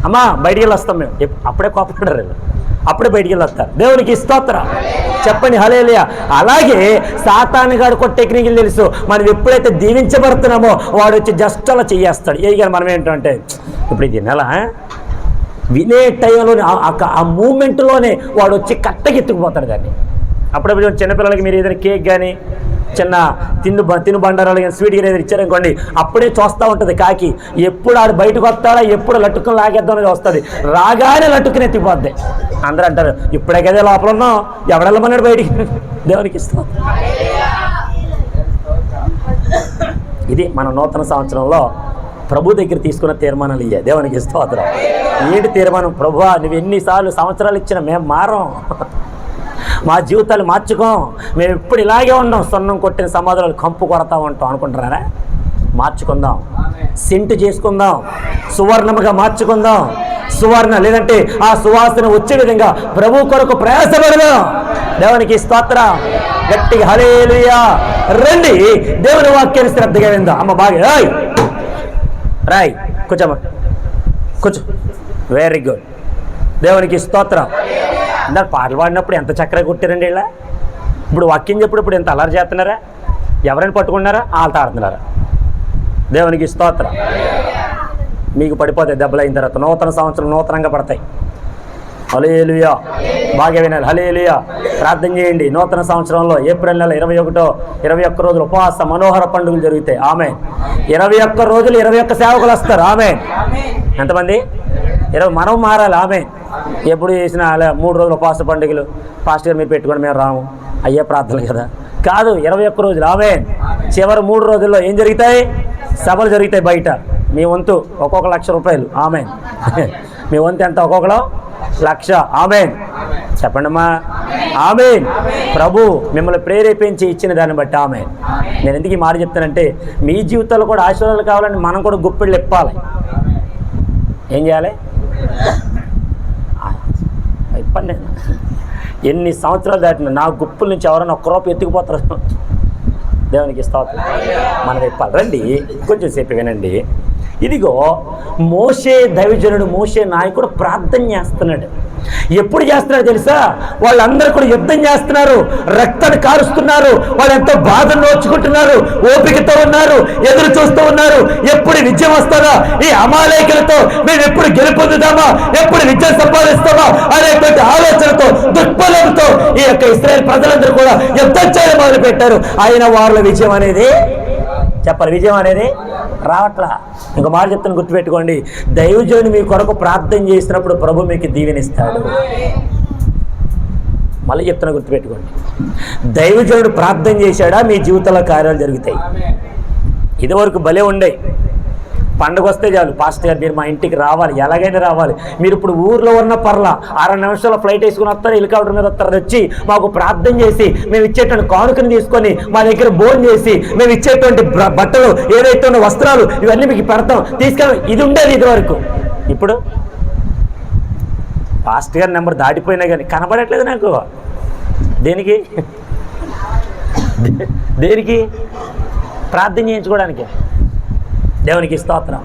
అమ్మ బయటికి వెళ్ళి వస్తాం మేము, అప్పుడే కోపపడ్డారు, అప్పుడే బయటికి వెళ్ళొస్తారు. దేవునికి స్తోత్రం చెప్పండి హల్లెలూయా. అలాగే సాతాను గాడు కూడా టెక్నికల్ తెలుసు. మనం ఎప్పుడైతే దీవించబడుతున్నామో వాడు వచ్చి జస్ట్ అలా చేయేస్తాడు. ఏ కానీ మనం ఏంటంటే ఇప్పుడు ఇది నెల వినే టైంలోనే ఆ మూమెంట్లోనే వాడు వచ్చి కట్టగెత్తుకుపోతాడు దాన్ని. అప్పుడప్పుడు చిన్నపిల్లలకి మీరు ఏదైనా కేక్ కానీ చిన్న తిను బండారాలు కానీ స్వీట్ కానీ ఏదైనా ఇచ్చారనుకోండి, అప్పుడే చూస్తూ ఉంటుంది కాకి. ఎప్పుడు ఆడు బయటకు వస్తాడా, ఎప్పుడు లట్టుకుని లాగేద్దామని వస్తుంది, రాగానే లట్టుకుని ఎత్తిపోద్ది. అందరూ అంటారు ఇప్పుడే కదా లోపల ఉన్నాం, ఎవడెళ్ళమన్నాడు బయటికి. దేవునికి ఇస్తాం. ఇది మన నూతన సంవత్సరంలో ప్రభు దగ్గర తీసుకున్న తీర్మానాలు ఇయ్యా. దేవునికి స్తోత్రం. ఏంటి తీర్మానం? ప్రభువా నువ్వు ఎన్నిసార్లు సంవత్సరాలు ఇచ్చినా మేము మారం, మా జీవితాలు మార్చుకోం, మేము ఎప్పుడు ఇలాగే ఉన్నాం, సొన్నం కొట్టిన సమాధానాలు కంపు కొడతా ఉంటాం అనుకుంటున్నారా? మార్చుకుందాం, సెంటు చేసుకుందాం, సువర్ణముగా మార్చుకుందాం, సువర్ణ లేదంటే ఆ సువాసన వచ్చే విధంగా ప్రభు కొరకు ప్రయాసపడదాం. దేవునికి స్తోత్రం. గట్టిగా హల్లెలూయా. రండి దేవుని వాక్యాన్ని శ్రద్ధగా విందాం. అమ్మ బాగా రాయ్ కూర్చోమ్మ, కూర్చో. Very good. దేవునికి స్తోత్రం. అందరు పాటలు పాడినప్పుడు ఎంత చక్కగా కొట్టారండి ఇలా. ఇప్పుడు వాక్యం చెప్పినప్పుడు ఎంత అల్లరి చేస్తున్నారా? ఎవరైనా పట్టుకున్నారా? వాళ్ళతో ఆడుతున్నారా? దేవునికి స్తోత్రం. మీకు పడిపోతాయి దెబ్బలు అయిన తర్వాత. నూతన సంవత్సరం నూతనంగా పడతాయి. హల్లెలూయా. బాగా వినాలి. హల్లెలూయా. ప్రార్థన చేయండి. నూతన సంవత్సరంలో ఏప్రిల్ నెల 21 రోజులు ఉపవాస మనోహర పండుగలు జరుగుతాయి. ఆమేన్. 21 రోజులు 21 సేవకులు వస్తారు. ఆమేన్. ఎంతమంది? 20. మనం మారాలి. ఆమేన్. ఎప్పుడు చేసినా అలా 3 రోజులు ఉపవాస పండుగలు పాస్టర్ గారు మీరు పెట్టుకోండి మేము రాము, అయ్యే ప్రార్థనలు కదా కాదు. 21 రోజులు. ఆమేన్. చివరి 3 రోజుల్లో ఏం జరుగుతాయి? సభలు జరుగుతాయి బయట. మీ వంతు ఒక్కొక్క ₹1,00,000. ఆమేన్. మీ వంతు ఎంత? ఒక్కొక్కరు 1,00,000. ఆమేన్. చెప్పండమ్మా. ఆమేన్. ప్రభు మిమ్మల్ని ప్రేరేపించి ఇచ్చిన దాన్ని బట్టి ఆమేన్. నేను ఎందుకు ఈ మాట చెప్తానంటే మీ జీవితాల్లో కూడా ఆశీర్వాదాలు కావాలని మనం కూడా గుప్పిళ్ళు ఇప్పాలి. ఏం చేయాలి? ఇప్పండి. ఎన్ని సంవత్సరాలు దాటినా నా గుప్పుల నుంచి ఎవరైనా ఒక్క రూపాయి ఎత్తుకుపోతారు. దేవునికి స్తోత్రం. మనం ఇప్పాలి. రండి కొంచెం సేపు వినండి. ఇదిగో మోషే దైవజనుడు, మోషే నాయకుడు ప్రార్థన చేస్తున్నాడు. ఎప్పుడు చేస్తున్నాడు తెలుసా? వాళ్ళందరూ కూడా యుద్ధం చేస్తున్నారు, రక్తాన్ని కారుస్తున్నారు, వాళ్ళు ఎంతో బాధను నోచుకుంటున్నారు, ఓపికతో ఉన్నారు, ఎదురు చూస్తూ ఉన్నారు. ఎప్పుడు విజయం వస్తుందా ఈ అమాలేకులతో, మేము ఎప్పుడు గెలుపొందుదామా, ఎప్పుడు విజయం సంపాదిస్తామా అనేటువంటి ఆలోచనతో దుఃఖంతో ఈ యొక్క ఇశ్రాయేలు ప్రజలందరూ కూడా యుద్ధం చేయడం మొదలు పెట్టారు. అయినా వాళ్ళ విజయం అనేది చెప్పాలి, విజయం అనేది రావట్లా. ఇంకో మాట చెప్తాను, గుర్తుపెట్టుకోండి. దైవజనుడు మీ కొరకు ప్రార్థన చేసినప్పుడు ప్రభు మీకు దీవెనిస్తాడు. మళ్ళీ చెప్తున్నా, గుర్తుపెట్టుకోండి. దైవజనుడు ప్రార్థన చేశాడా మీ జీవితంలో కార్యాలు జరుగుతాయి. ఇదివరకు భలే ఉండే, పండుగ వస్తే చాలు పాస్టర్ గారు మీరు మా ఇంటికి రావాలి, ఎలాగైనా రావాలి. మీరు ఇప్పుడు ఊర్లో ఉన్న పర్లా 6 నిమిషాల ఫ్లైట్ వేసుకుని వస్తారు, హెలికాప్టర్ మీద వస్తారు, వచ్చి మాకు ప్రార్థన చేసి మేము ఇచ్చేటువంటి కానుకను తీసుకొని మా దగ్గర భోజనం చేసి మేము ఇచ్చేటువంటి బట్టలు ఏదైతే ఉన్న వస్త్రాలు ఇవన్నీ మీకు పెడతాం తీసుకెళ్ళి. ఇది ఉండేది ఇదివరకు. ఇప్పుడు పాస్టర్ గారి నెంబర్ దాటిపోయినా కానీ కనబడట్లేదు నాకు. దేనికి దేనికి? ప్రార్థన చేయించుకోవడానికి. దేవునికి స్తోత్రం.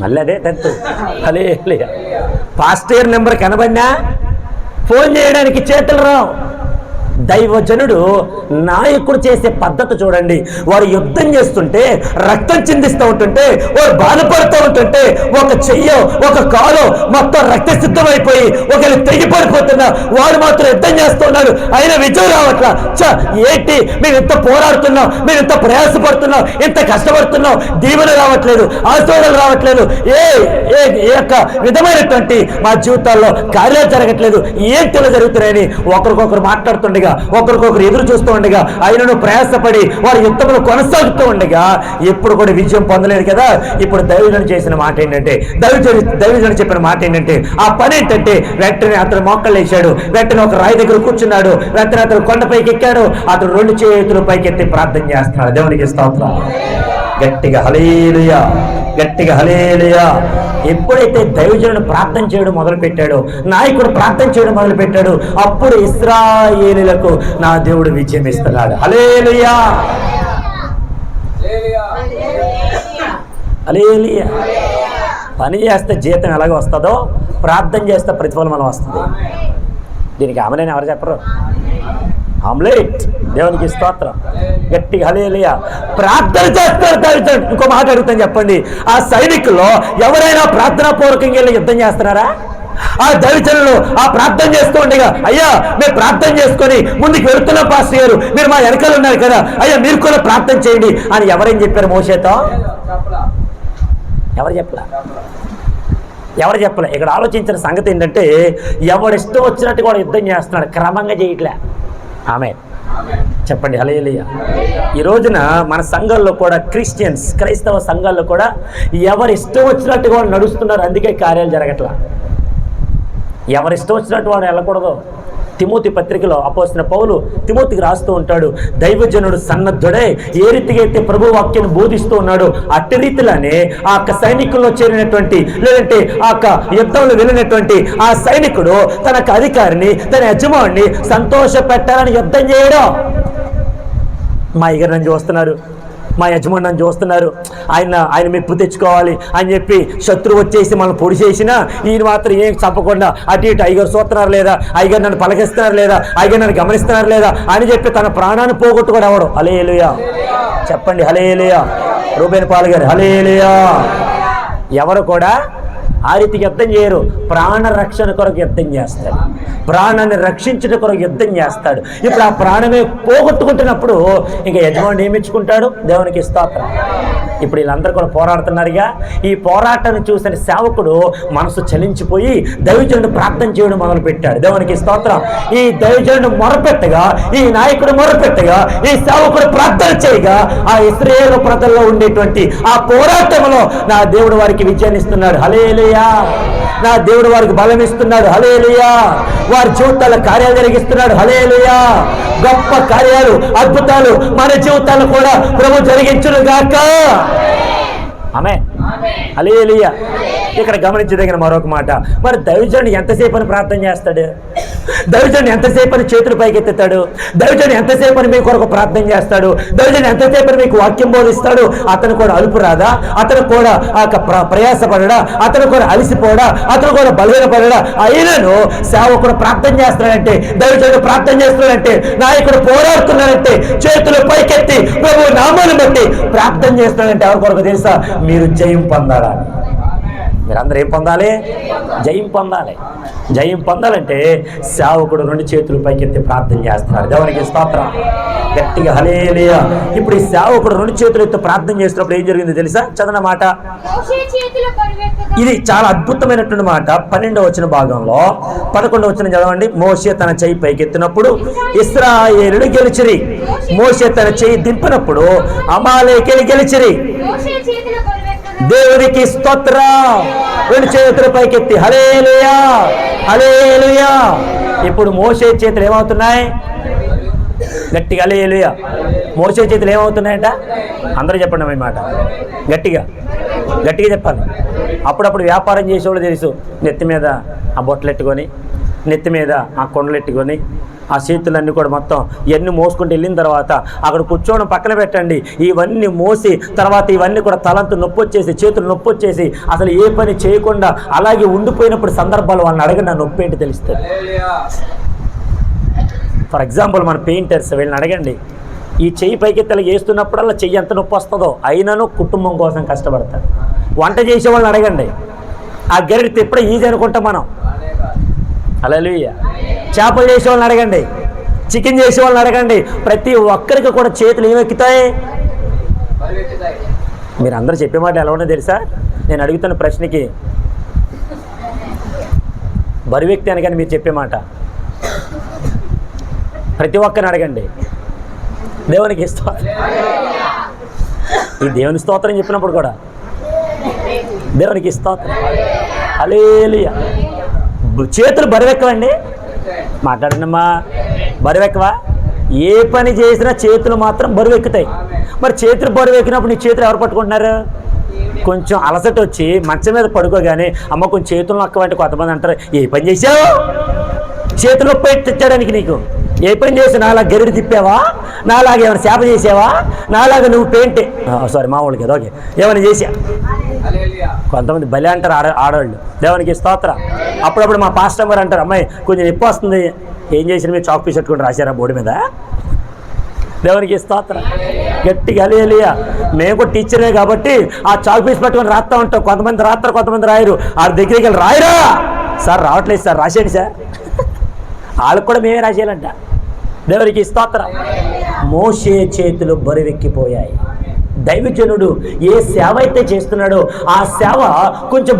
మళ్ళీ అదే 10th. హల్లెలూయా. పాస్టర్ నెంబర్ కనబడినా ఫోన్ చేయడానికి చేతులు రావు. దైవజనుడు నాయకుడు చేసే పద్ధతి చూడండి. వారు యుద్ధం చేస్తుంటే, రక్తం చిందిస్తూ ఉంటుంటే, వారు బాధపడుతూ ఉంటుంటే, ఒక చెయ్యో ఒక కాలో మొత్తం రక్త సిద్ధమైపోయి ఒకరు తెగిపడిపోతున్నా వాడు మాత్రం యుద్ధం చేస్తున్నాడు, అయినా విజయం రావట్లా. ఏంటి మేము ఎంత పోరాడుతున్నాం, మేము ఎంత ప్రయాసపడుతున్నాం, ఎంత కష్టపడుతున్నాం, దీవెన రావట్లేదు, ఆశీర్వాదాలు రావట్లేదు, ఏ యొక్క విధమైనటువంటి మా జీవితాల్లో కార్యాలు జరగట్లేదు, ఏంటిలో జరుగుతున్నాయని ఒకరికొకరు మాట్లాడుతుండగా, ఒకరికొకరు ఎదురు చూస్తూ ఉండగా, ఆయనను ప్రయాసపడి వారి యుద్ధములు కొనసాగుతూ ఉండగా ఎప్పుడు కూడా విజయం పొందలేదు కదా. ఇప్పుడు దైవజనుడు చేసిన మాట ఏంటంటే, దైవజనుడు చెప్పిన మాట ఏంటంటే, ఆ పని ఏంటంటే వెంటనే అతను మోకాళ్ళు వేశాడు, వెంటనే ఒక రాయి దగ్గర కూర్చున్నాడు, వెంటనే అతను కొండపైకి ఎక్కాడు, అతను 2 చేతులు పైకెత్తి ప్రార్థన చేస్తున్నాడు. దేవునికి స్తోత్రం. గట్టిగా హల్లెలూయా, గట్టిగా హల్లెలూయా. ఎప్పుడైతే దైవజనుడు ప్రార్థన చేయడం మొదలుపెట్టాడో, నాయకుడు ప్రార్థన చేయడం మొదలుపెట్టాడు, అప్పుడు ఇశ్రాయేలీయులకు నా దేవుడు విజయం ఇస్తున్నాడు. హల్లెలూయా, హల్లెలూయా. పని చేస్తే జీతం ఎలాగ వస్తుందో ప్రార్థన చేస్తే ప్రతిఫలం మనం వస్తుంది. దీనికి ఆమెనని ఎవరు చెప్పరు? ఆమ్లెట్. దేవునికి స్తోత్రం. గట్టిగా హల్లెలూయా. ప్రార్థన చేస్తారు. ఇంకో మాట అడుగుతాను చెప్పండి, ఆ సైనికుల్లో ఎవరైనా ప్రార్థనాపూర్వకంగా వెళ్ళి యుద్ధం చేస్తున్నారా? ఆ దైవజనులు ఆ ప్రార్థన చేస్తూ ఉండగా, అయ్యా మేము ప్రార్థన చేసుకొని ముందుకు వెళుతున్నాం పాస్టర్ గారు, మీరు మా వెనకాల ఉన్నారు కదా, అయ్యా మీరు కూడా ప్రార్థన చేయండి అని ఎవరేం చెప్పారు మోషేతో? ఎవరు చెప్పలే. ఇక్కడ ఆలోచించిన సంగతి ఏంటంటే, ఎవడిష్టం వచ్చినట్టు కూడా యుద్ధం చేస్తున్నాడు, క్రమంగా చేయట్లే. ఆమె చెప్పండి హల్లెలూయా. ఈ రోజున మన సంఘాల్లో కూడా క్రైస్తవ సంఘాల్లో కూడా ఎవరి ఇష్టం వచ్చినట్టు కూడా నడుస్తున్నారు. అందుకే కార్యాలు జరగట్లా. ఎవరిష్టం వచ్చినట్టు వాడు వెళ్ళకూడదు. తిమోతి పత్రికలో అపోస్తలుడైన పౌలు తిమోతికి రాస్తూ ఉంటాడు, దైవజనుడు సన్నద్ధుడై ఏ రీతిగా అయితే ప్రభు వాక్యాన్ని బోధిస్తూ ఉన్నాడు, అట్టి రీతిలోనే ఆ సైనికుల్లో చేరినటువంటి, లేదంటే ఆ యుద్ధంలో వెళ్ళినటువంటి ఆ సైనికుడు తన అధికారిని, తన యజమాని సంతోష పెట్టాలని యుద్ధం చేయడం. మా ఇగర్ నన్ను చూస్తున్నారు, మా యజమాని నన్ను చూస్తున్నారు, ఆయన మెప్పు తెచ్చుకోవాలి అని చెప్పి శత్రువు వచ్చేసి మనం పొడి చేసినా ఈయన మాత్రం ఏం చంపకుండా అటు ఇటు అయ్యగారు చూస్తున్నారు లేదా, అయ్యగారు నన్ను పలకిస్తున్నారు లేదా, అయ్యగారు నన్ను గమనిస్తున్నారు లేదా అని చెప్పి తన ప్రాణాన్ని పోగొట్టుకోడు ఎవడు. హల్లెలూయా చెప్పండి హల్లెలూయా. రూబేన్ పాల్ గారు హల్లెలూయా. ఎవరు కూడా ఆ రీతికి యుద్ధం చేయరు. ప్రాణ రక్షణ కొరకు యుద్ధం చేస్తాడు, ప్రాణాన్ని రక్షించిన కొరకు యుద్ధం చేస్తాడు. ఇప్పుడు ఆ ప్రాణమే పోగొట్టుకుంటున్నప్పుడు ఇంకా యజమాని నియమించుకుంటాడు. దేవునికి స్తోత్రం. ఇప్పుడు వీళ్ళందరూ కూడా పోరాడుతున్నారుగా. ఈ పోరాటాన్ని చూసిన సేవకుడు మనసు చలించిపోయి దైవజనుడు ప్రార్థన చేయడం మొదలుపెట్టాడు. దేవునికి స్తోత్రం. ఈ దైవజనుడు మొరపెట్టగా, ఈ నాయకుడు మొరపెట్టగా, ఈ సేవకుడు ప్రార్థన చేయగా, ఆ ఇశ్రాయేలు ప్రజల్లో ఉండేటువంటి ఆ పోరాటంలో నా దేవుడు వారికి విజయాన్ని ఇస్తున్నాడు. హల్లెలూయా. నా దేవుడు వారికి బలం ఇస్తున్నాడు. హల్లెలూయా. వారి జీవితాల కార్యాలు జరిగిస్తున్నాడు. హల్లెలూయా. గొప్ప కార్యాలు, అద్భుతాలు మన జీవితాలు కూడా ప్రభు జరిగించును గాక. ఆమేన్. హల్లెలూయా. ఇక్కడ గమనించదగిన మరొక మాట, మరి దైవజనుడు ఎంతసేపు అని ప్రార్థన చేస్తాడు? దైవజనుడు ఎంతసేపు అని చేతులు పైకెత్తుతాడు? దైవజనుడు ఎంతసేపు అని మీ కొరకు ప్రార్థన చేస్తాడు? దైవజనుడు ఎంతసేపు అని మీకు వాక్యం బోధిస్తాడు? అతను కూడా అలుపు రాదా? అతను కూడా ప్రయాసపడడా? అతను కూడా అలసిపోడా? అతను కూడా బలహీనపడడా? అయినను సేవకుడు ప్రార్థన చేస్తాడంటే, దైవజనుడు ప్రార్థన చేస్తున్నాడంటే, నాయకుడు పోరాడుతున్నాడంటే, చేతులు పైకెత్తి ప్రభు నామాన్ని బట్టి ప్రార్థన చేస్తున్నాడంటే ఎవరి కొరకు తెలుసా? మీరు జయం పొందాలని. మీరందరూ ఏం పొందాలి? జయం పొందాలి. జయం పొందాలంటే సేవకుడు రెండు చేతులు పైకెత్తి ప్రార్థన చేస్తున్నాడు. దేవునికి స్తోత్రం. గట్టిగా హల్లెలూయా. ఇప్పుడు ఈ సేవకుడు రెండు చేతులు ఎత్తి ప్రార్థన చేస్తున్నప్పుడు ఏం జరిగింది తెలుసా? చదవన మాట. ఇది చాలా అద్భుతమైనటువంటి మాట. 12వ వచన భాగంలో 11వ వచనం చదవండి. మోషే తన చెయ్యి పైకెత్తినప్పుడు ఇశ్రాయేలులు గెలిచిరి. మోషే తన చెయ్యి దింపినప్పుడు అమాలేకీయులు గెలిచిరి. దేవునికి స్తోత్రం. రెండు చేతుల పైకెత్తి హల్లెలూయా, హల్లెలూయా. ఇప్పుడు మోషే చేతులు ఏమవుతున్నాయి? గట్టిగా హల్లెలూయా. మోషే చేతులు ఏమవుతున్నాయంట? అందరూ చెప్పండి అమ్మ మాట. గట్టిగా గట్టిగా చెప్పాలి. అప్పుడప్పుడు వ్యాపారం చేసేవాళ్ళు తెలుసు, నెత్తి మీద ఆ బొట్టలు ఎట్టుకొని, నెత్తి మీద ఆ కొండలు ఎట్టుకొని, ఆ చేతులన్నీ కూడా మొత్తం ఇవన్నీ మోసుకుంటూ వెళ్ళిన తర్వాత అక్కడ కూర్చోవడం పక్కన పెట్టండి, ఇవన్నీ మోసి తర్వాత ఇవన్నీ కూడా తలంతా నొప్పి వచ్చేసి, చేతులు నొప్పి వచ్చేసి అసలు ఏ పని చేయకుండా అలాగే ఉండిపోయినప్పుడు సందర్భాలు వాళ్ళని అడగండి, నా నొప్పి ఏంటి తెలుస్తుంది. ఫర్ ఎగ్జాంపుల్ మన పెయింటర్స్ వీళ్ళని అడగండి, ఈ చెయ్యి పైకెత్తలు వేస్తున్నప్పుడల్లా చెయ్యి ఎంత నొప్పి వస్తుందో అయినను కుటుంబం కోసం కష్టపడతారు. వంట చేసే వాళ్ళని అడగండి, ఆ గరిటె తిప్పడం ఈజీ అనుకుంటాం మనం. హల్లెలూయా. చేపలు చేసే వాళ్ళని అడగండి, చికెన్ చేసే వాళ్ళని అడగండి, ప్రతి ఒక్కరికి కూడా చేతులు ఏమెక్కుతాయి? మీరు అందరూ చెప్పే మాట ఎలా ఉన్నో తెలుసా? నేను అడుగుతున్న ప్రశ్నకి బరువు వ్యక్తి అని కానీ మీరు చెప్పే మాట ప్రతి ఒక్కరిని అడగండి. దేవునికి స్తోత్రం. ఈ దేవుని స్తోత్రం చెప్పినప్పుడు కూడా దేవునికి స్తోత్రం. హల్లెలూయా. చేతులు బరువెక్కవండి. మాట్లాడండమ్మా. బరువెక్కవా? ఏ పని చేసినా చేతులు మాత్రం బరువెక్కుతాయి. మరి చేతులు బరువెక్కినప్పుడు నీ చేతులు ఎవరు పట్టుకుంటున్నారు? కొంచెం అలసట వచ్చి మంచం మీద పడుకోగానే అమ్మ కొంచెం చేతులు నొక్కవంటే కొంతమంది అంటారు, ఏ పని చేసావు? చేతులు నొప్పి తెచ్చడానికి నీకు ఏ పని చేసి నాలా గరిడి తిప్పావా? నాలాగా ఏమైనా సేప చేసావా? నాలాగా నువ్వు పెయింట్ సారీ మామూలుగా కదా, ఓకే, ఏమైనా చేసా? కొంతమంది బలి అంటారు ఆడవాళ్ళు. దేవునికి స్తోత్ర. అప్పుడప్పుడు మా పాస్టర్ గారు అంటారు, అమ్మాయి కొంచెం నొప్పి వస్తుంది, ఏం చేసిన మీరు చాక్ పీస్ పెట్టుకుని రాశారా బోర్డు మీద? దేవునికి స్తోత్ర. గట్టిగా హల్లెలూయా. మేము కూడా టీచరే కాబట్టి ఆ చాక్ పీస్ పెట్టుకొని రాస్తా ఉంటాం. కొంతమంది రాస్తారు, కొంతమంది రాయరు. ఆ దగ్గరికి వెళ్ళి రాయరా సార్, రావట్లేదు సార్, రాసేయండి సార్. వాళ్ళకు కూడా మేమే రాసేయాలంట. దేవునికి స్తోత్రం. మోషే చేతులు బరువెక్కిపోయాయి. దైవజనుడు ఏ సేవ అయితే చేస్తున్నాడో ఆ సేవ కొంచెం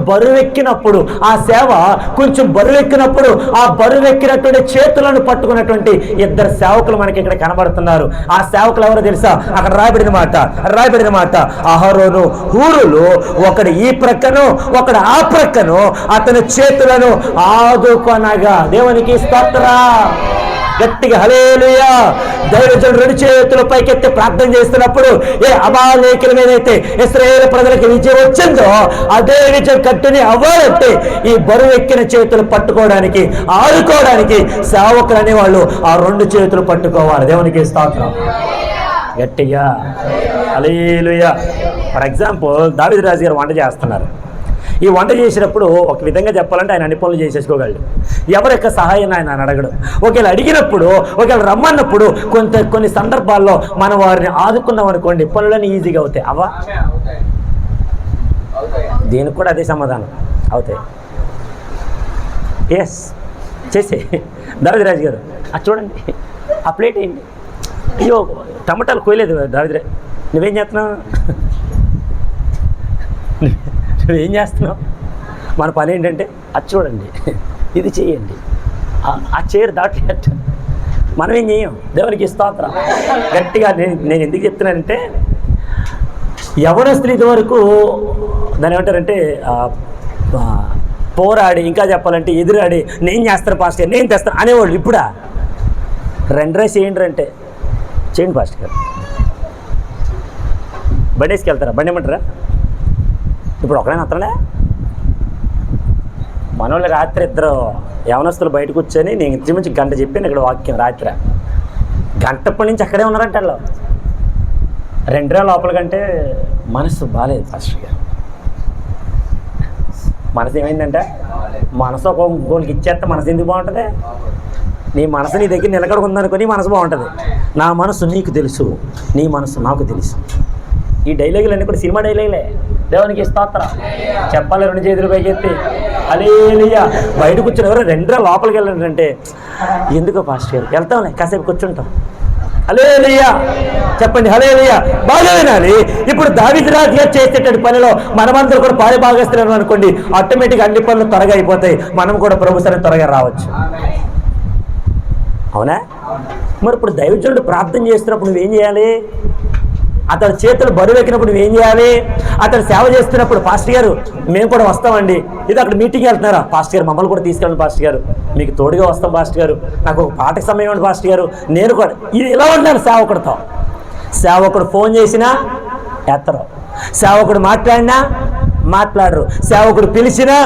బరువెక్కినప్పుడు, ఆ బరువెక్కినటువంటి చేతులను పట్టుకున్నటువంటి ఇద్దరు సేవకులు మనకి ఇక్కడ కనబడుతున్నారు. ఆ సేవకులు ఎవరో తెలుసా? అక్కడ రాయబడిన మాట అహరోను హూరులు, ఒకడు ఈ ప్రక్కను ఒకడు ఆ ప్రక్కను అతని చేతులను ఆదుకొనగా. దేవునికి స్తోత్రం. గట్టిగా హల్లెలూయా. దైవజనుడు రెండు చేతులు పైకెత్తి ప్రార్థన చేస్తున్నప్పుడు ఏ అమాలేకుల మీదైతే ఇశ్రాయేలు ప్రజలకు విజయం వచ్చిందో అదే విజయం కట్టుని అవ్వాలంటే ఈ బరువు ఎక్కిన చేతులు పట్టుకోవడానికి, ఆడుకోవడానికి సేవకులు అనేవాళ్ళు ఆ రెండు చేతులు పట్టుకోవాలి. దేవునికి స్తోత్రం. గట్టిగా హల్లెలూయా. ఫర్ ఎగ్జాంపుల్ దావీదు రాజు గారు వంట చేస్తున్నారు. ఈ వంట చేసినప్పుడు ఒక విధంగా చెప్పాలంటే ఆయన అన్ని పనులు చేసేసుకోగలడు. ఎవరి యొక్క సహాయం ఆయన అడగడు. ఒకవేళ అడిగినప్పుడు, ఒకవేళ రమ్మన్నప్పుడు కొన్ని సందర్భాల్లో మనం వారిని ఆదుకున్నాం అనుకోండి, పనులన్నీ ఈజీగా అవుతాయి. అవా దీనికి కూడా అదే సమాధానం అవుతాయి. ఎస్ చేసే దావిదరాజు గారు అది చూడండి, ఆ ప్లేట్ ఏంటి? అయ్యో టమాటాలు కోయలేదు దావిదరాజు, నువ్వేం చేస్తున్నావు? నువ్వేం చేస్తున్నావు? మన పని ఏంటంటే అది చూడండి, ఇది చేయండి, ఆ చైర్ దాటి మనం ఏం చేయం. దేవునికి స్తోత్రం. గట్టిగా నేను ఎందుకు చెప్తున్నానంటే, యవనస్తులు ఇదివరకు దాన్ని ఏమంటారంటే పోరాడి, ఇంకా చెప్పాలంటే ఎదురాడి, నేను చేస్తాను పాస్టర్, నేను తెస్తాను అనేవాళ్ళు. ఇప్పుడా రెండు రైస్ చేయండి అంటే చేయండి పాస్టర్ గారు. బండి వేసుకెళ్తారా? బండి ఏమంటారా? ఇప్పుడు ఒకడైనా అతనే మనోళ్ళు రాత్రి ఇద్దరు యవనస్తులు బయటకు వచ్చని నేను ఇంచుమించు గంట చెప్పాను ఇక్కడ వాక్యం. రాత్రి గంటప్పటి నుంచి అక్కడే ఉన్నారంటే వాళ్ళు 2 రోజుల లోపలికంటే మనసు బాగాలేదు పాస్టర్ గారు. మనసు ఏమైందంటే, మనసు ఒక్కొక్కరికి ఇచ్చేస్తే మనసు ఎందుకు బాగుంటుంది? నీ మనసు నీ దగ్గర నిలకడకుందనుకొని మనసు బాగుంటుంది. నా మనసు నీకు తెలుసు, నీ మనసు నాకు తెలుసు. ఈ డైలాగులన్నీ కూడా సినిమా డైలాగులే. దేవునికి స్తోత్రం. చెప్పాలి రెండు చేతులు పైకెత్తి హల్లెలూయా. బయట కూర్చొని ఎవరో 2 రోజులు లోపలికి వెళ్ళారంటే, ఎందుకో పాస్టర్ గారు వెళ్తాంలే, కాసేపు కూర్చుంటాం. హల్లెలూయా చెప్పండి. హల్లెలూయా. బాగా వినాలి. ఇప్పుడు దావీదు రాజు గారు చేసేటటువంటి పనిలో మనమందరూ కూడా పాలుభాగస్తులం అనుకోండి, ఆటోమేటిక్గా అన్ని పనులు త్వరగా అయిపోతాయి. మనం కూడా ప్రభు సరే త్వరగా రావచ్చు. అవునా? మరి ఇప్పుడు దైవజనుడు ప్రార్థన చేస్తున్నప్పుడు నువ్వేం చేయాలి? అతని చేతులు బరువు ఎక్కినప్పుడు నువ్వేం చేయాలి? అతను సేవ చేస్తున్నప్పుడు, పాస్టర్ గారు మేము కూడా వస్తామండి, ఇది అక్కడ మీటింగ్ వెళ్తున్నారా పాస్టర్ గారు, మమ్మల్ని కూడా తీసుకెళ్ళండి పాస్టర్ గారు, మీకు తోడుగా వస్తాం పాస్టర్ గారు, నాకు ఒక పాటకి సమయం ఇవ్వండి పాస్టర్ గారు, నేను కూడా ఇది ఇలా ఉంటాను సేవకుడితో. సేవకుడు ఫోన్ చేసినా ఎత్తరు, సేవకుడు మాట్లాడినా మాట్లాడరు, సేవకుడు పిలిచినా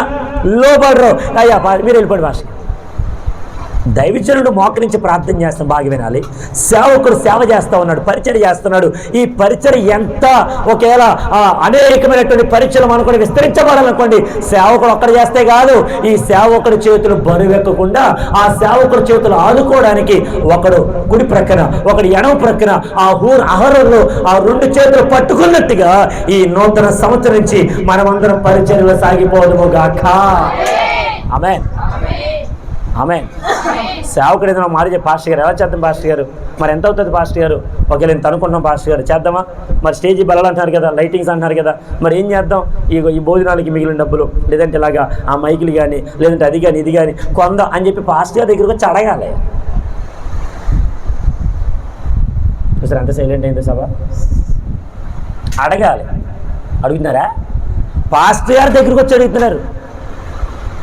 లోపడరు. అయ్యా మీరు వెళ్ళిపోండి పాస్టర్. దైవజనుడు మోకరించి ప్రార్థన చేస్తాం. బాగా వినాలి. సేవకుడు సేవ చేస్తూ ఉన్నాడు, పరిచయం చేస్తున్నాడు. ఈ పరిచయం ఎంత ఒకవేళ అనేకమైనటువంటి పరిచయం అనుకుని విస్తరించబడాలనుకోండి, సేవకుడు ఒక్కడు చేస్తే కాదు. ఈ సేవకుడి చేతులు బరువెక్కకుండా ఆ సేవకుడి చేతులు ఆదుకోవడానికి ఒకడు కుడి ప్రక్కన, ఒకడు ఎడమ ప్రక్కన, ఆ అహరోను ఆ 2 చేతులు పట్టుకున్నట్టుగా ఈ నూతన సంవత్సరం నుంచి మనమందరం పరిచర్యలో సాగిపోదుము గాక. ఆమేన్. ఆమేన్. సేవకుడు ఏదైనా మాట చెప్పి, పాస్టర్ గారు ఎలా చేద్దాం పాస్టర్ గారు, మరి ఎంత అవుతుంది పాస్టర్ గారు, ఒకవేళ ఇంత అనుకుంటున్నాం పాస్టర్ గారు, చేద్దామా? మరి స్టేజీ బలాలు అంటున్నారు కదా, లైటింగ్స్ అంటున్నారు కదా, మరి ఏం చేద్దాం? ఈ భోజనాలకి మిగిలిన డబ్బులు, లేదంటే ఇలాగా ఆ మైకులు కానీ, లేదంటే అది కానీ ఇది కానీ కొందాం అని చెప్పి పాస్టర్ గారి దగ్గరికి వచ్చి అడగాలి. సార్ అంత సైలెంట్ అయింది సభ. అడగాలి. అడుగుతున్నారా? పాస్టర్ గారి దగ్గరికి వచ్చి అడుగుతున్నారు.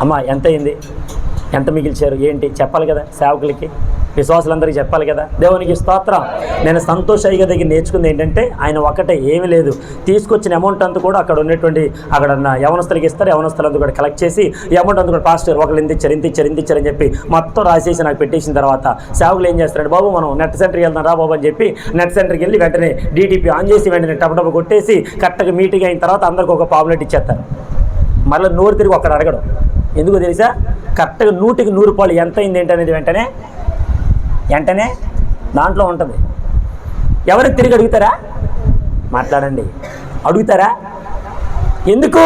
అమ్మ ఎంత అయింది, ఎంత మిగిల్చారు, ఏంటి చెప్పాలి కదా సేవకులకి. విశ్వాసులందరికీ చెప్పాలి కదా. దేవునికి స్తోత్రం. నేను సంతోష్ అయ్య దగ్గర నేర్చుకుంది ఏంటంటే, ఆయన ఒకటే ఏమీ లేదు, తీసుకొచ్చిన అమౌంట్ అంతా కూడా అక్కడ ఉన్నటువంటి అక్కడ యవనస్తులకి ఇస్తారు, యవనస్తులంతా కూడా కలెక్ట్ చేసి ఈ అమౌంట్ అంతా కూడా పాస్టర్ ఒకళ్ళు ఇంత ఇచ్చారు అని చెప్పి మొత్తం రాసేసి నాకు పెట్టేసిన తర్వాత సేవకులు ఏం చేస్తారంటే, బాబు మనం నెట్ సెంటర్కి వెళ్తాం రా బాబు అని చెప్పి నెట్ సెంటర్కి వెళ్ళి వెంటనే DTP ఆన్ చేసి వెంటనే టపటప కొట్టేసి కరెక్ట్గా మీటింగ్ అయిన తర్వాత అందరికి ఒక పాంప్లెట్ ఇచ్చేస్తారు. మళ్ళీ నోరు తిరిగి ఒక్కడ అడగడం. ఎందుకు తెలుసా? కరెక్ట్గా 100కి 100 రూపాయలు ఎంత అయింది ఏంటనేది వెంటనే దాంట్లో ఉంటుంది. ఎవరికి తిరిగి అడుగుతారా? మాట్లాడండి, అడుగుతారా? ఎందుకు?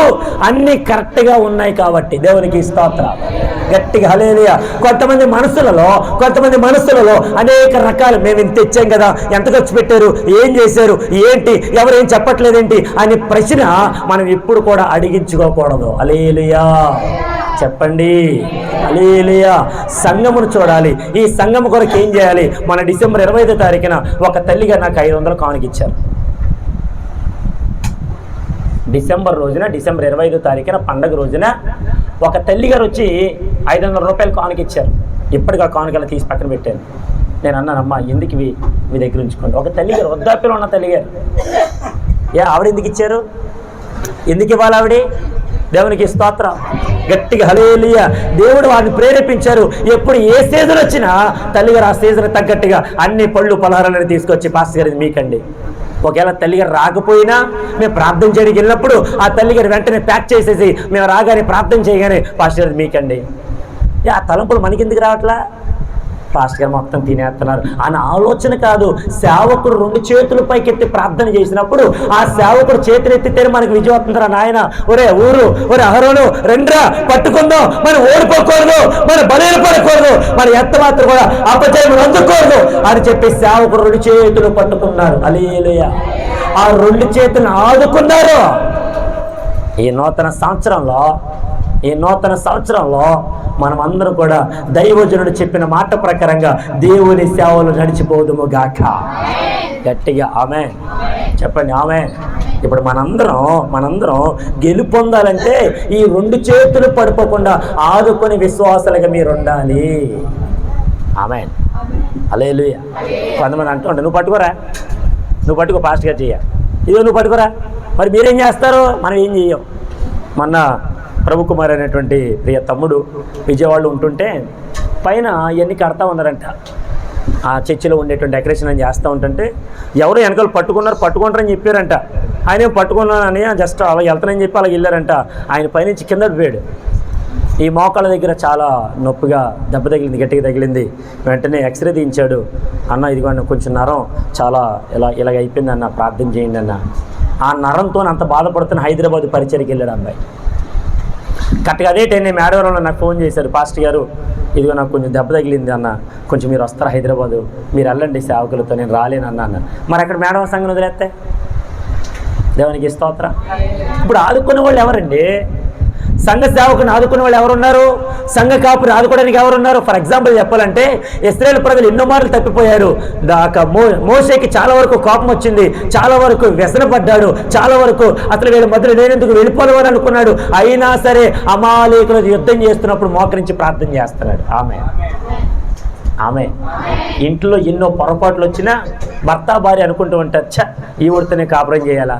అన్నీ కరెక్ట్గా ఉన్నాయి కాబట్టి. దేవునికి స్తోత్రం. గట్టిగా హల్లెలూయా. కొంతమంది మనసులలో అనేక రకాలు, మేము ఇంత తెచ్చాం కదా, ఎంత ఖర్చు పెట్టారు, ఏం చేశారు, ఏంటి, ఎవరేం చెప్పట్లేదేంటి అనే ప్రశ్న మనం ఎప్పుడు కూడా అడిగించుకోకూడదు. హల్లెలూయా చెప్పండి. హల్లెలూయా. సంఘమును చూడాలి. ఈ సంఘము కొరకు ఏం చేయాలి? మన డిసెంబర్ 25వ తారీఖున ఒక తల్లిగా నాకు 500 కానుకిచ్చారు. డిసెంబర్ 25వ తారీఖున పండగ రోజున ఒక తల్లిగారు వచ్చి 500 రూపాయలు కానుకిచ్చారు. ఇప్పటికి ఆ కానుకలు తీసి పక్కన పెట్టాను. నేను అన్నానమ్మా, ఎందుకు మీ దగ్గర ఉంచుకోండి. ఒక తల్లిగారు, వృద్ధాప్యంలో ఉన్న తల్లిగారు. ఆవిడ ఎందుకు ఇచ్చారు? ఎందుకు ఇవ్వాలి ఆవిడ? దేవునికి స్తోత్రం. గట్టిగా హల్లెలూయా. దేవుడు వారిని ప్రేరేపించారు. ఎప్పుడు ఏ సీజన్ వచ్చినా తల్లిగారు ఆ సీజన్ తగ్గట్టుగా అన్ని పళ్ళు పలహారాలను తీసుకొచ్చి, పాస్టర్ గారు మీకండి. ఒకవేళ తల్లిగారు రాకపోయినా మేము ప్రార్థన చేయడానికి వెళ్ళినప్పుడు ఆ తల్లిగారు వెంటనే ప్యాక్ చేసేసి మేము రాగానే ప్రార్థన చేయగానే, పాస్టర్ గారు మీకండి. ఆ తలంపులు మనకెందుకు రావట్లా? పాస్టర్ గారు మొత్తం తినేస్తున్నారు అన్న ఆలోచన కాదు. సేవకుడు 2 చేతులు పైకెత్తి ప్రార్థన చేసినప్పుడు ఆ సేవకుడు చేతులు ఎత్తితే మనకు విజయం వస్తుందిరా నాయన. ఒరే అహరోను రెండ్రా, పట్టుకుందాం, మనం ఓడిపోకూడదు, మనం బలహీనపడకూడదు, మన ఎంత మాత్రం కూడా అపజయం అందుకోకూడదు అని చెప్పి సేవకుడు 2 చేతులు పట్టుకున్నారు. హల్లెలూయా. ఆ 2 చేతులను ఆదుకున్నారు. ఈ నూతన సంవత్సరంలో మనం అందరం కూడా దైవజనుడు చెప్పిన మాట ప్రకారంగా దేవుని సేవలు నడిచిపోదుము గాక. గట్టిగా ఆమేన్ చెప్పండి. ఆమేన్. ఇప్పుడు మనందరం గెలుపొందాలంటే ఈ 2 చేతులు పడిపోకుండా ఆదుకొని విశ్వాసాలుగా మీరు ఉండాలి. ఆమేన్. హల్లెలూయా. కొంతమంది అంటుంటే, నువ్వు పట్టుకో పాస్టర్ గారు చెయ్య, ఇదో నువ్వు పట్టుకోరా. మరి మీరేం చేస్తారు? మనం ఏం చెయ్యం. మొన్న ప్రభు కుమార్ అనేటువంటి ప్రియ తమ్ముడు విజయవాడలో ఉంటుంటే పైన ఇవన్నీ కడతా ఉన్నారంట. ఆ చర్చిలో ఉండేటువంటి డెకరేషన్ అని చేస్తూ ఉంటుంటే ఎవరో వెనకాల పట్టుకుంటారని చెప్పారంట. ఆయన ఏం పట్టుకున్నానని జస్ట్ అలా వెళ్తానని చెప్పి అలా వెళ్ళారంట. ఆయన పైనుంచి కింద పోయాడు. ఈ మోకాళ్ళ దగ్గర చాలా నొప్పిగా దెబ్బ తగిలింది, గట్టిగా తగిలింది. వెంటనే ఎక్స్రే తీయించాడు. అన్న ఇదిగోండి కొంచెం నరం చాలా ఇలాగ అయిపోయింది అన్న, ప్రార్థన చేయండి అన్న. ఆ నరంతో అంత బాధపడుతున్న హైదరాబాద్ పరిచయకి వెళ్ళాడు అబ్బాయి. కరెక్ట్గా అదే టైం నేను మేడవరంలో నాకు ఫోన్ చేశారు, పాస్టర్ గారు ఇదిగో నాకు కొంచెం దెబ్బ తగిలింది అన్న, కొంచెం మీరు వస్తారా హైదరాబాదు, మీరు వెళ్ళండి సేవకులతో, నేను రాలేనన్నా అన్న. మరి అక్కడ మేడవరం సంఘం వదిలేస్తే? దేవునికి స్తోత్రం. ఇప్పుడు ఆదుకునే వాళ్ళు ఎవరండి? సంఘ సేవకుని ఆదుకునే వాళ్ళు ఎవరున్నారు? సంఘ కాపుని ఆదుకోవడానికి ఎవరున్నారు? ఫర్ ఎగ్జాంపుల్ చెప్పాలంటే ఇశ్రాయేలు ప్రజలు ఎన్నో మార్లు తప్పిపోయారు. మోషేకి చాలా వరకు కోపం వచ్చింది, చాలా వరకు వ్యసనపడ్డాడు, చాలా వరకు అసలు వీళ్ళ మధ్యలో నేనెందుకు వెళ్ళిపోవాలని అనుకున్నాడు. అయినా సరే అమాలేకులతో యుద్ధం చేస్తున్నప్పుడు మోకరించి ప్రార్థన చేస్తున్నాడు. ఆమె ఇంట్లో ఎన్నో పొరపాట్లు వచ్చినా భర్త భార్య అనుకుంటూ ఉంటారు, ఈవిడితో నేను కాపురం చేయాలా,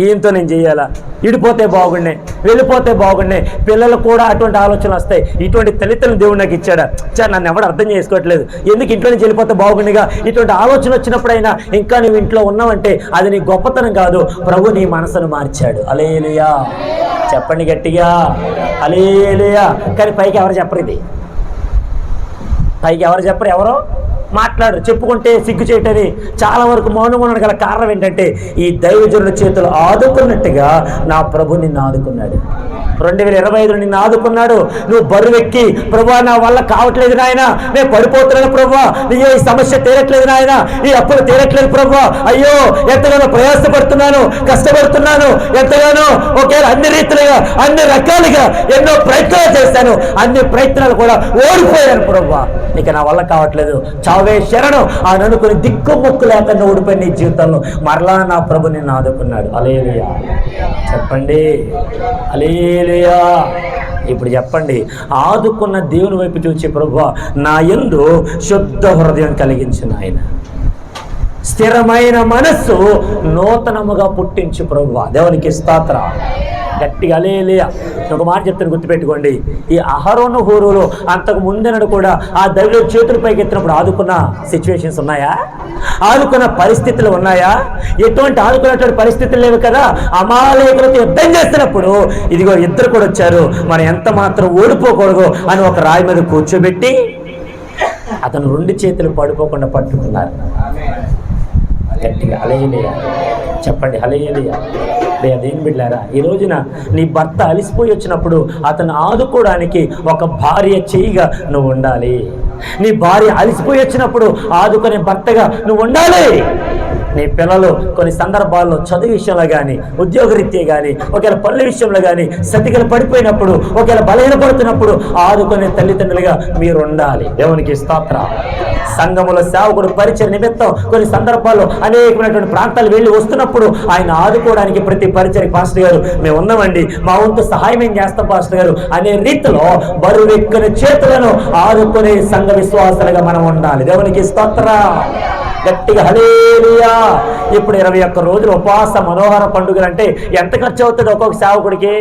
ఈయంతో నేను చేయాలా, ఇడిపోతే బాగుండే, వెళ్ళిపోతే బాగుండే. పిల్లలు కూడా అటువంటి ఆలోచనలు వస్తాయి. ఇటువంటి తల్లిదండ్రులు దేవుడు నాకు ఇచ్చాడా, నన్ను ఎవడు అర్థం చేసుకోవట్లేదు, ఎందుకు ఇంట్లో నుంచి వెళ్ళిపోతే బాగుండిగా. ఇటువంటి ఆలోచన వచ్చినప్పుడైనా ఇంకా నువ్వు ఇంట్లో ఉన్నావంటే అది నీ గొప్పతనం కాదు, ప్రభు నీ మనసును మార్చాడు. హల్లెలూయా చెప్పండి గట్టిగా, హల్లెలూయా. కానీ పైకి ఎవరు చెప్పరు, ఇది పైకి ఎవరు చెప్పరు, ఎవరో మాట్లాడరు. చెప్పుకుంటే సిగ్గు చేయటని చాలా వరకు మౌనంగా ఉండడం గల కారణం ఏంటంటే ఈ దైవజనుల చేతులు ఆదుకున్నట్టుగా నా ప్రభు నిన్ను ఆదుకున్నాడు. 2025 నిన్ను ఆదుకున్నాడు. నువ్వు బరువెక్కి ప్రభువా నా వల్ల కావట్లేదు నాయన, నేను పడిపోతున్నాను ప్రభువా, నీ ఈ సమస్య తీరట్లేదు నాయన, ఈ అప్పులు తీరట్లేదు ప్రభువా, అయ్యో ఎంతగానో ప్రయాసపడుతున్నాను, కష్టపడుతున్నాను, ఎంతగానో ఒకేలా అన్ని రీతిలుగా అన్ని రకాలుగా ఎన్నో ప్రయత్నాలు చేశాను, అన్ని ప్రయత్నాలు కూడా ఓడిపోయాను ప్రభువా, ఇక నా వల్ల కావట్లేదు, చావే శరణం అని అనుకుని దిక్కు ముక్కు లేకుండా ఓడిపోయి నీ జీవితంలో మరలా నా ప్రభు నిన్ను ఆదుకున్నాడు. హల్లెలూయా చెప్పండి, హల్లెలూయా. ఇప్పుడు చెప్పండి, ఆదుకున్న దేవుని వైపు చూచి ప్రభువా నా యందు శుద్ధ హృదయం కలిగించిన ఆయన, స్థిరమైన మనస్సు నూతనముగా పుట్టించు ప్రభువా. దేవునికి స్తోత్రం. గట్టిగా హల్లెలూయా. ఒక మాట చెప్తాను, గుర్తుపెట్టుకోండి. ఈ అహరోను హూరులు అంతకు ముందనడు కూడా ఆ దైవ చేతుల పైకి ఎత్తినప్పుడు ఆదుకున్న సిచ్యువేషన్స్ ఉన్నాయా? ఆదుకున్న పరిస్థితులు ఉన్నాయా? ఎటువంటి ఆదుకున్నటువంటి పరిస్థితులు లేవు కదా. అమాలేకులతో యుద్ధం చేస్తున్నప్పుడు ఇదిగో ఇద్దరు కూడా వచ్చారు, మనం ఎంత మాత్రం ఓడిపోకూడదు అని ఒక రాయి మీద కూర్చోబెట్టి అతను 2 చేతులు పడిపోకుండా పట్టుకున్నారు. గట్టిగా హల్లెలూయా చెప్పండి. హల్లెలూయా. అదేం బిడ్డారా, ఈ రోజున నీ భర్త అలిసిపోయి వచ్చినప్పుడు అతను ఆదుకోవడానికి ఒక భార్య చేయిగా నువ్వు ఉండాలి. నీ భార్య అలిసిపోయి వచ్చినప్పుడు ఆదుకునే భర్తగా నువ్వు ఉండాలి. నీ పిల్లలు కొన్ని సందర్భాల్లో చదువు విషయంలో కానీ, ఉద్యోగరీత్యా కానీ, ఒకవేళ పనుల విషయంలో కానీ సతికలు పడిపోయినప్పుడు, ఒకవేళ బలహీనపడుతున్నప్పుడు ఆదుకునే తల్లిదండ్రులుగా మీరు ఉండాలి. దేవునికి స్తోత్రం. సంఘములో సేవకుడు పరిచయ నిమిత్తం కొన్ని సందర్భాల్లో అనేకమైనటువంటి ప్రాంతాలు వెళ్ళి వస్తున్నప్పుడు ఆయన ఆదుకోవడానికి ప్రతి పరిచయ పాస్టర్ గారు మేము ఉన్నామండి, మా వంతు సహాయం ఏం చేస్తాం పాస్టర్ గారు అనే రీతిలో బరువెక్కిన చేతులను ఆదుకునే సంఘ విశ్వాసాలుగా మనం ఉండాలి. దేవునికి స్తోత్రం. గట్టిగా హల్లెలూయా. ఇప్పుడు 21 రోజులు ఉపవాస మనోహర పండుగలు అంటే ఎంత ఖర్చు అవుతుంది ఒక్కొక్క సేవకుడికి?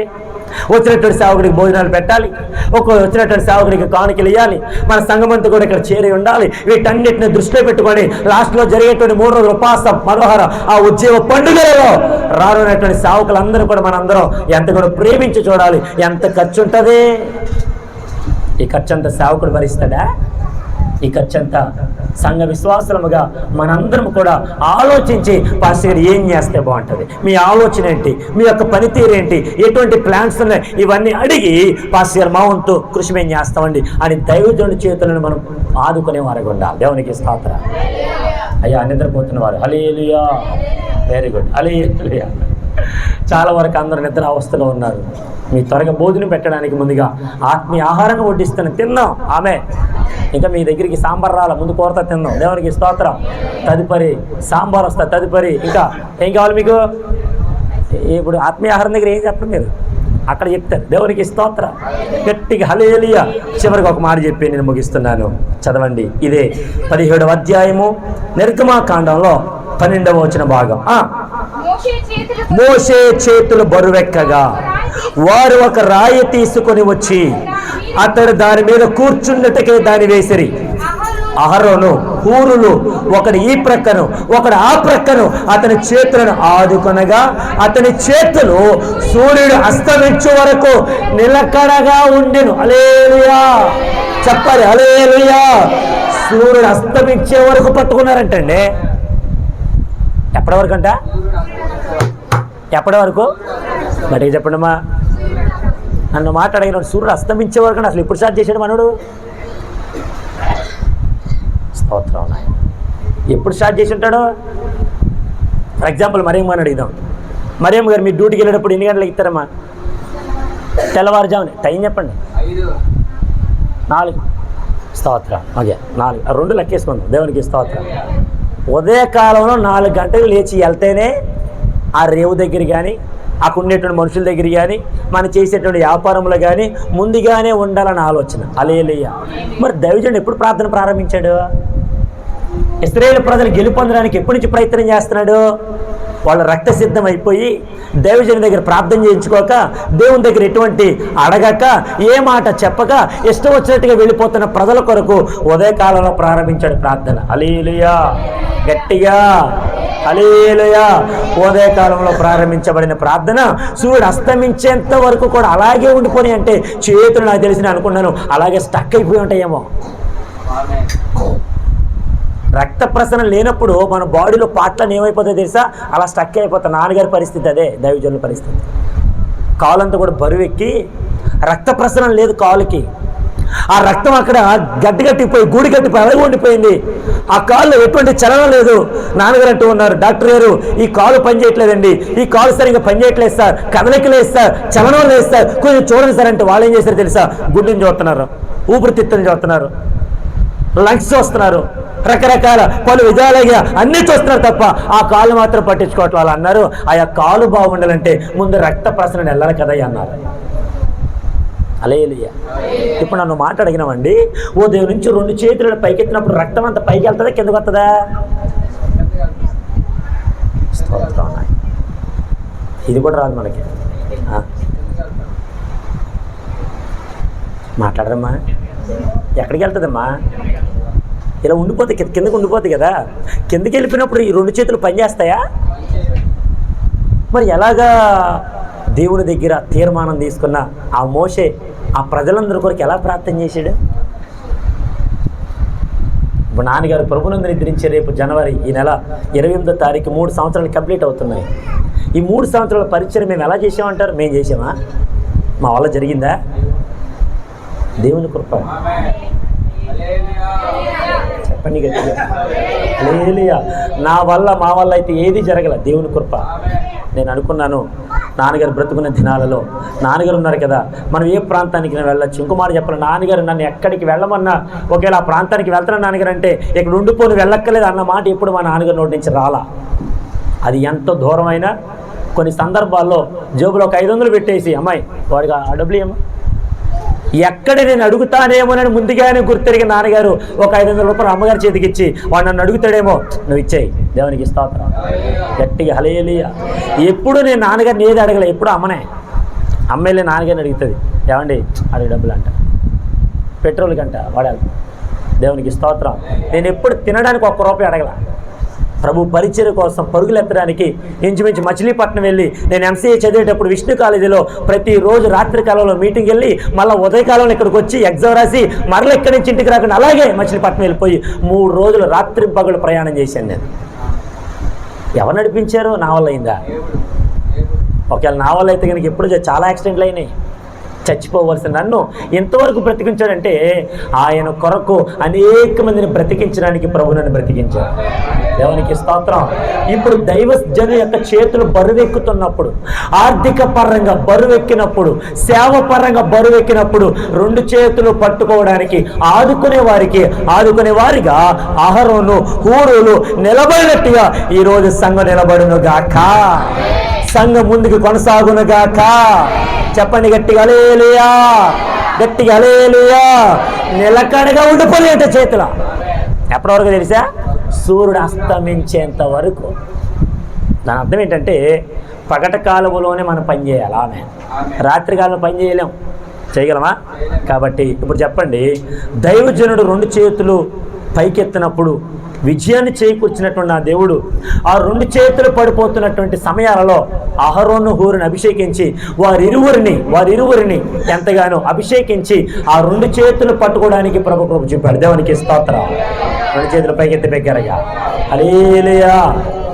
వచ్చినటువంటి సేవకుడికి భోజనాలు పెట్టాలి, వచ్చినటువంటి సేవకుడికి కానుకలు ఇవ్వాలి, మన సంఘమంతా కూడా ఇక్కడ చేరి ఉండాలి. వీటన్నిటిని దృష్టిలో పెట్టుకొని లాస్ట్లో జరిగేటువంటి 3 రోజులు ఉపవాస మనోహర ఆ ఉద్యోగ పండుగలలో రానున్నటువంటి సేవకులందరూ కూడా మనందరం ఎంత కూడా ప్రేమించి చూడాలి. ఎంత ఖర్చు ఉంటుంది? ఈ ఖర్చు అంతా సేవకుడు భరిస్తాడా? ఈ ఖర్చంతా సంఘ విశ్వాసముగా మనందరం కూడా ఆలోచించి పాస్టర్ గారు ఏం చేస్తే బాగుంటుంది, మీ ఆలోచన ఏంటి, మీ యొక్క పనితీరు ఏంటి, ఎటువంటి ప్లాన్స్ ఉన్నాయి, ఇవన్నీ అడిగి పాస్టర్ గారు మా వంతు కృషి మేము చేస్తామండి అని దైవజనుడి చేతులను మనం ఆదుకునేవారుగా ఉండాలి. దేవునికి స్తోత్రం. అయ్యా నిద్రపోతున్నవారు హల్లెలూయా. వెరీ గుడ్ హల్లెలూయా. చాలా వరకు అందరూ నిద్ర అవస్థలో ఉన్నారు. మీ త్వరగా భోజనం పెట్టడానికి ముందుగా ఆత్మీయ ఆహారంగా వడ్డిస్తాను, తిందాం. ఆమె ఇంకా మీ దగ్గరికి సాంబార్ రాల ముందు కోరతా తిందాం. దేవునికి స్తోత్రం. తదుపరి సాంబార్ వస్తా, తదుపరి ఇంకా ఏం కావాలి మీకు? ఇప్పుడు ఆత్మీయ ఆహారం దగ్గర ఏం చెప్పండి మీరు అక్కడ చెప్తారు. దేవునికి స్తోత్రం. గట్టిగా హల్లెలూయా. చివరికి ఒక మాట చెప్పి నేను ముగిస్తున్నాను. చదవండి. ఇదే 17వ అధ్యాయము నిర్గమాకాండంలో 12వ వచన భాగం. మోషే చేతులు బరువెక్కగా వారు ఒక రాయి తీసుకొని వచ్చి అతడు దాని మీద కూర్చున్నట్టుకే దాన్ని వేసిరి. అహరోను హూరులు ఒకడు ఈ ప్రక్కను ఒకడు ఆ ప్రక్కను అతని చేతులను ఆదుకొనగా అతని చేతులు సూర్యుడు అస్తమించే వరకు నిలకడగా ఉండెను. హల్లెలూయా చెప్పాలి. హల్లెలూయా. సూర్యుడు అస్తమించే వరకు పట్టుకున్నారంటండి. ఎప్పటి వరకు అంట? ఎప్పటి వరకు? మరి చెప్పండి అమ్మా. నన్ను మాట్లాడిన సూర్యుడు అస్తమించే వరకు అసలు ఎప్పుడు స్టార్ట్ చేశాడు మనోడు? స్తోత్రం. ఎప్పుడు స్టార్ట్ చేసి ఉంటాడు? ఫర్ ఎగ్జాంపుల్ మరియమ్మని అడుగుదాం. మరియమ్మ గారు మీరు డ్యూటీకి వెళ్ళేటప్పుడు ఎన్ని గంటలకు ఇస్తారమ్మా? తెల్లవారుజామున టైం చెప్పండి. 4. స్తోత్రం. ఓకే 4. 2 లెక్కేసుకుందాం. దేవునికి స్తోత్రం. ఉదయకాలంలో 4 గంటలు లేచి వెళ్తేనే ఆ రేవు దగ్గర కానీ అక్కడ ఉండేటువంటి మనుషుల దగ్గర కానీ మనం చేసేటువంటి వ్యాపారంలో కానీ ముందుగానే ఉండాలని ఆలోచన. హల్లెలూయా. మరి దైవజనుడు ఎప్పుడు ప్రార్థన ప్రారంభించాడు? ఇశ్రాయేలు ప్రజలు గెలుపొందడానికి ఎప్పటి నుంచి ప్రయత్నం చేస్తున్నాడు? వాళ్ళు రక్త సిద్ధం అయిపోయి దైవజనుడి దగ్గర ప్రార్థన చేయించుకోక, దేవుని దగ్గర ఎటువంటి అడగక, ఏ మాట చెప్పక ఇష్టం వచ్చినట్టుగా వెళ్ళిపోతున్న ప్రజల కొరకు ఉదయకాలంలో ప్రారంభించాడు ప్రార్థన. హల్లెలూయా. గట్టిగా హల్లెలూయా. ఉదయకాలంలో ప్రారంభించబడిన ప్రార్థన సూర్యుడు అస్తమించేంత వరకు కూడా అలాగే ఉండిపోయి అంటే చేతులు నాకు తెలిసి అనుకున్నాను అలాగే స్టక్ అయిపోయి ఉంటాయేమో. రక్త ప్రసరణ లేనప్పుడు మన బాడీలో పాటలను ఏమైపోతాయి తెలుసా? అలా స్టక్ అయిపోతాయి. నాన్నగారి పరిస్థితి అదే, దైవజనుల పరిస్థితి. కాలంతా కూడా బరువెక్కి రక్త ప్రసరణ లేదు కాలుకి. ఆ రక్తం అక్కడ గట్టిపోయి గూడి గట్టిపోయి అలాగే ఉండిపోయింది. ఆ కాళ్ళు ఎటువంటి చలనం లేదు. నాన్నగారు అంటూ ఉన్నారు, డాక్టర్ గారు ఈ కాలు పని చేయట్లేదండి, ఈ కాలు సరిగ్గా పని చేయట్లేదు సార్, కదలిక లేదు సార్, చలనం లేదు సార్, కొంచెం చూడండి సార్ అంటే వాళ్ళు ఏం చేశారు తెలుసా? గుడ్డుని చూస్తున్నారు, ఊపిరితిత్తుని చూస్తున్నారు, లంగ్స్ చూస్తున్నారు, రకరకాల పలు విధాలుగా అన్నీ చూస్తున్నారు తప్ప ఆ కాలు మాత్రం పట్టించుకోవట్లేదు. వాళ్ళు అన్నారు ఆ కాలు బాగుండాలంటే ముందు రక్త ప్రసరణ వెళ్ళాలి కదా అన్నారు. హల్లెలూయా. ఇప్పుడు నన్ను మాట అడిగినామండి, ఓ దేవుని నుంచి 2 చేతులు పైకెత్తినప్పుడు రక్తం అంతా పైకి వెళ్తుందా కిందకు వస్తుందా? ఇది కూడా రాదు మనకి. మాట్లాడరమ్మా, ఎక్కడికి వెళ్తుందమ్మా? ఇలా ఉండిపోతే కిందకు ఉండిపోతుంది కదా. కిందకి వెళ్ళిపోయినప్పుడు ఈ 2 చేతులు పనిచేస్తాయా? మరి ఎలాగా దేవుని దగ్గర తీర్మానం తీసుకున్న ఆ మోషే ఆ ప్రజలందరి కొరకు ఎలా ప్రార్థన చేశాడు? ఇప్పుడు నాన్నగారు ప్రభునందు నిద్రించే రేపు జనవరి ఈ నెల 28వ తారీఖు 3 సంవత్సరాలు కంప్లీట్ అవుతున్నాయి. ఈ 3 సంవత్సరాల పరిచయం మేము ఎలా చేసామంటారు? మేము చేసామా? మా వల్ల జరిగిందా? దేవుని కృప. చెప్పండి గట్టిగా హల్లెలూయా. నా వల్ల మా వల్ల అయితే ఏది జరగల, దేవుని కృప. నేను అనుకున్నాను నాన్నగారు బ్రతుకున్న దినాలలో, నాన్నగారు ఉన్నారు కదా, మనం ఏ ప్రాంతానికి నేను వెళ్ళొచ్చు. ఇంకో మాట చెప్పాలి, నాన్నగారు నన్ను ఎక్కడికి వెళ్ళమన్నా ఒకవేళ ఆ ప్రాంతానికి వెళ్తాను నాన్నగారు అంటే ఇక్కడ ఉండిపోని వెళ్ళక్కర్లేదు అన్న మాట ఎప్పుడు మా నాన్నగారు నోటి నుంచి రాలా. అది ఎంత దూరమైనా కొన్ని సందర్భాల్లో జేబులో ఒక 500 పెట్టేసి, అమ్మాయి వాడికి ఆ డబ్బులు ఏమో ఎక్కడ నేను అడుగుతానేమోనని ముందుగానే గుర్తెరిగిన నాన్నగారు ఒక 500 రూపాయలు అమ్మగారి చేతికి ఇచ్చి, వాడు నన్ను అడుగుతాడేమో, నువ్వు ఇచ్చేయి, దేవునికి స్తోత్రం. గట్టిగా హల్లెలూయా. ఎప్పుడు నేను నాన్నగారిని ఏది అడగలే, ఎప్పుడు అమ్మనే. అమ్మాయిలే నాన్నగారిని అడుగుతుంది, ఏమండి అడిగి డబ్బులు అంట, పెట్రోల్ కంట వాడాలి. దేవునికి స్తోత్రం. నేను ఎప్పుడు తినడానికి 1 రూపాయి అడగల. ప్రభు పరిచర్య కోసం పరుగులెత్తడానికి ఇంచుమించు మచిలీపట్నం వెళ్ళి, నేను ఎంసీఏ చదివేటప్పుడు విష్ణు కాలేజీలో ప్రతిరోజు రాత్రి కాలంలో మీటింగ్ వెళ్ళి మళ్ళీ ఉదయకాలంలో ఇక్కడికి వచ్చి ఎగ్జామ్ రాసి మరలా ఇక్కడి నుంచి ఇంటికి రాకుండా అలాగే మచిలీపట్నం వెళ్ళిపోయి 3 రోజులు రాత్రి పగలు ప్రయాణం చేశాను నేను. ఎవరు నడిపించారో? నా వల్ల అయిందా? ఒకవేళ నా వల్ల అయితే కనుక ఎప్పుడు చాలా యాక్సిడెంట్లు అయినాయి. చచ్చిపోవలసిన నన్ను ఎంతవరకు బ్రతికించాడంటే ఆయన కొరకు అనేక మందిని బ్రతికించడానికి ప్రభు నన్ను బ్రతికించాడు. దేవునికి స్తోత్రం. ఇప్పుడు దైవజను యొక్క చేతులు బరువెక్కుతున్నప్పుడు, ఆర్థిక పరంగా బరువెక్కినప్పుడు, సేవ పరంగా బరువెక్కినప్పుడు 2 చేతులు పట్టుకోవడానికి ఆదుకునే వారిగా అహరోను హూరులు నిలబడినట్టుగా ఈరోజు సంఘం నిలబడును గాక, సంఘం ముందుకు కొనసాగును గాక. చెప్పండి గట్టిగా హల్లెలూయా, గట్టిగా హల్లెలూయా. నిలకడగా ఉండిపోలేట చేతుల. ఎప్పటి వరకు తెలుసా? సూర్యుడు అస్తమించేంత వరకు. దాని అర్థం ఏంటంటే పగట కాలంలోనే మనం పని చేయాలి. ఆమె రాత్రి కాలంలో పని చేయలేం, చేయగలమా? కాబట్టి ఇప్పుడు చెప్పండి, దైవజనుడు 2 చేతులు పైకెత్తినప్పుడు విజయాన్ని చేకూర్చినటువంటి నా దేవుడు ఆ 2 చేతులు పడిపోతున్నటువంటి సమయాలలో అహరోను హూరుని అభిషేకించి వారిరువురిని ఎంతగానో అభిషేకించి ఆ 2 చేతులు పట్టుకోవడానికి ప్రభు కృప చూపాడు. దేవునికి స్తోత్రం. 2 చేతులు పైకెత్తి పెట్టారయ్యా. హల్లెలూయా.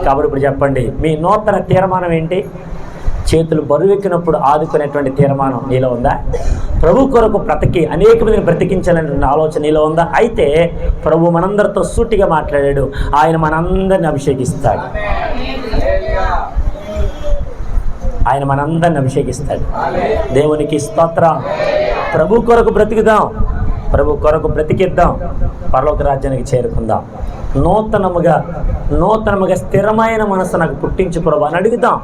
కాబట్టి ఇప్పుడు చెప్పండి, మీ నూతన తీర్మానం ఏంటి? చేతులు బరువెక్కినప్పుడు ఆదుకునేటువంటి తీర్మానం నీలో ఉందా? ప్రభు కొరకు బ్రతికి అనేక మందిని బ్రతికించాలనే ఆలోచన నీలో ఉందా? అయితే ప్రభు మనందరితో సూటిగా మాట్లాడాడు. ఆయన మనందరిని అభిషేకిస్తాడు. ఆయన మనందరిని అభిషేకిస్తాడు. దేవునికి స్తోత్రం. ప్రభు కొరకు బ్రతికిద్దాం, ప్రభు కొరకు బ్రతికిద్దాం, పరలోక రాజ్యానికి చేరుకుందాం. నూతనముగా స్థిరమైన మనసు నాకు పుట్టించు ప్రభు అని అడుగుదాం.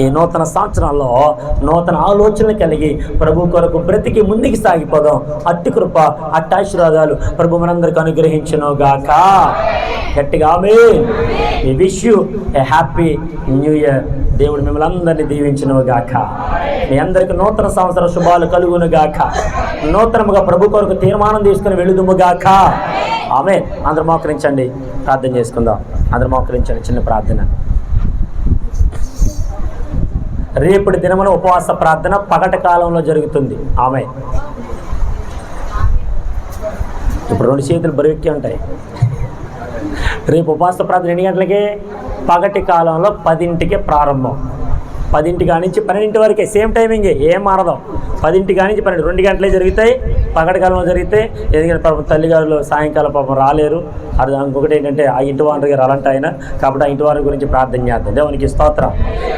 ఈ నూతన సంవత్సరంలో నూతన ఆలోచనలు కలిగి ప్రభు కొరకు బ్రతికి ముందుకు సాగిపోదాం. అట్టి కృప, అట్టి ఆశీర్వాదాలు ప్రభు మనందరికి అనుగ్రహించును గాక. గట్టిగా amen. We wish you a happy new year. దేవుడు మిమ్మల్ని అందరినీ దీవించును గాక. మీ అందరికీ నూతన సంవత్సర శుభాలు కలుగును గాక. నూతనముగా ప్రభు కొరకు తీర్మానం తీసుకుని వెళుదుము గాక. ఆమేన్. అందరూ మోకరించండి, ప్రార్థన చేసుకుందాం. అందరూ మోకరించండి. చిన్న ప్రార్థన. రేపటి దినమున ఉపవాస ప్రార్థన పగటి కాలంలో జరుగుతుంది. ఆమేన్. ఇప్పుడు 2 చేతులు బరువెక్కి ఉంటాయి. రేపు ఉపవాస ప్రార్థన ఎన్ని గంటలకి? పగటి కాలంలో 10ంటికే ప్రారంభం. 10ంటి కానించి 12ంటి వరకే, సేమ్ టైమింగే, ఏం మారదాం. 10ంటి కానించి 12, 2 గంటలే జరుగుతాయి. పగటి కాలంలో జరిగితే ఎందుకంటే పాపం తల్లిగారులు సాయంకాలం పాపం రాలేరు. అది ఇంకొకటి ఏంటంటే ఆ ఇంటి వారి గారు అలాంటి ఆయన, కాబట్టి ఆ ఇంటి వారి గురించి ప్రార్థన చేద్దాం. దేవునికి స్తోత్రం.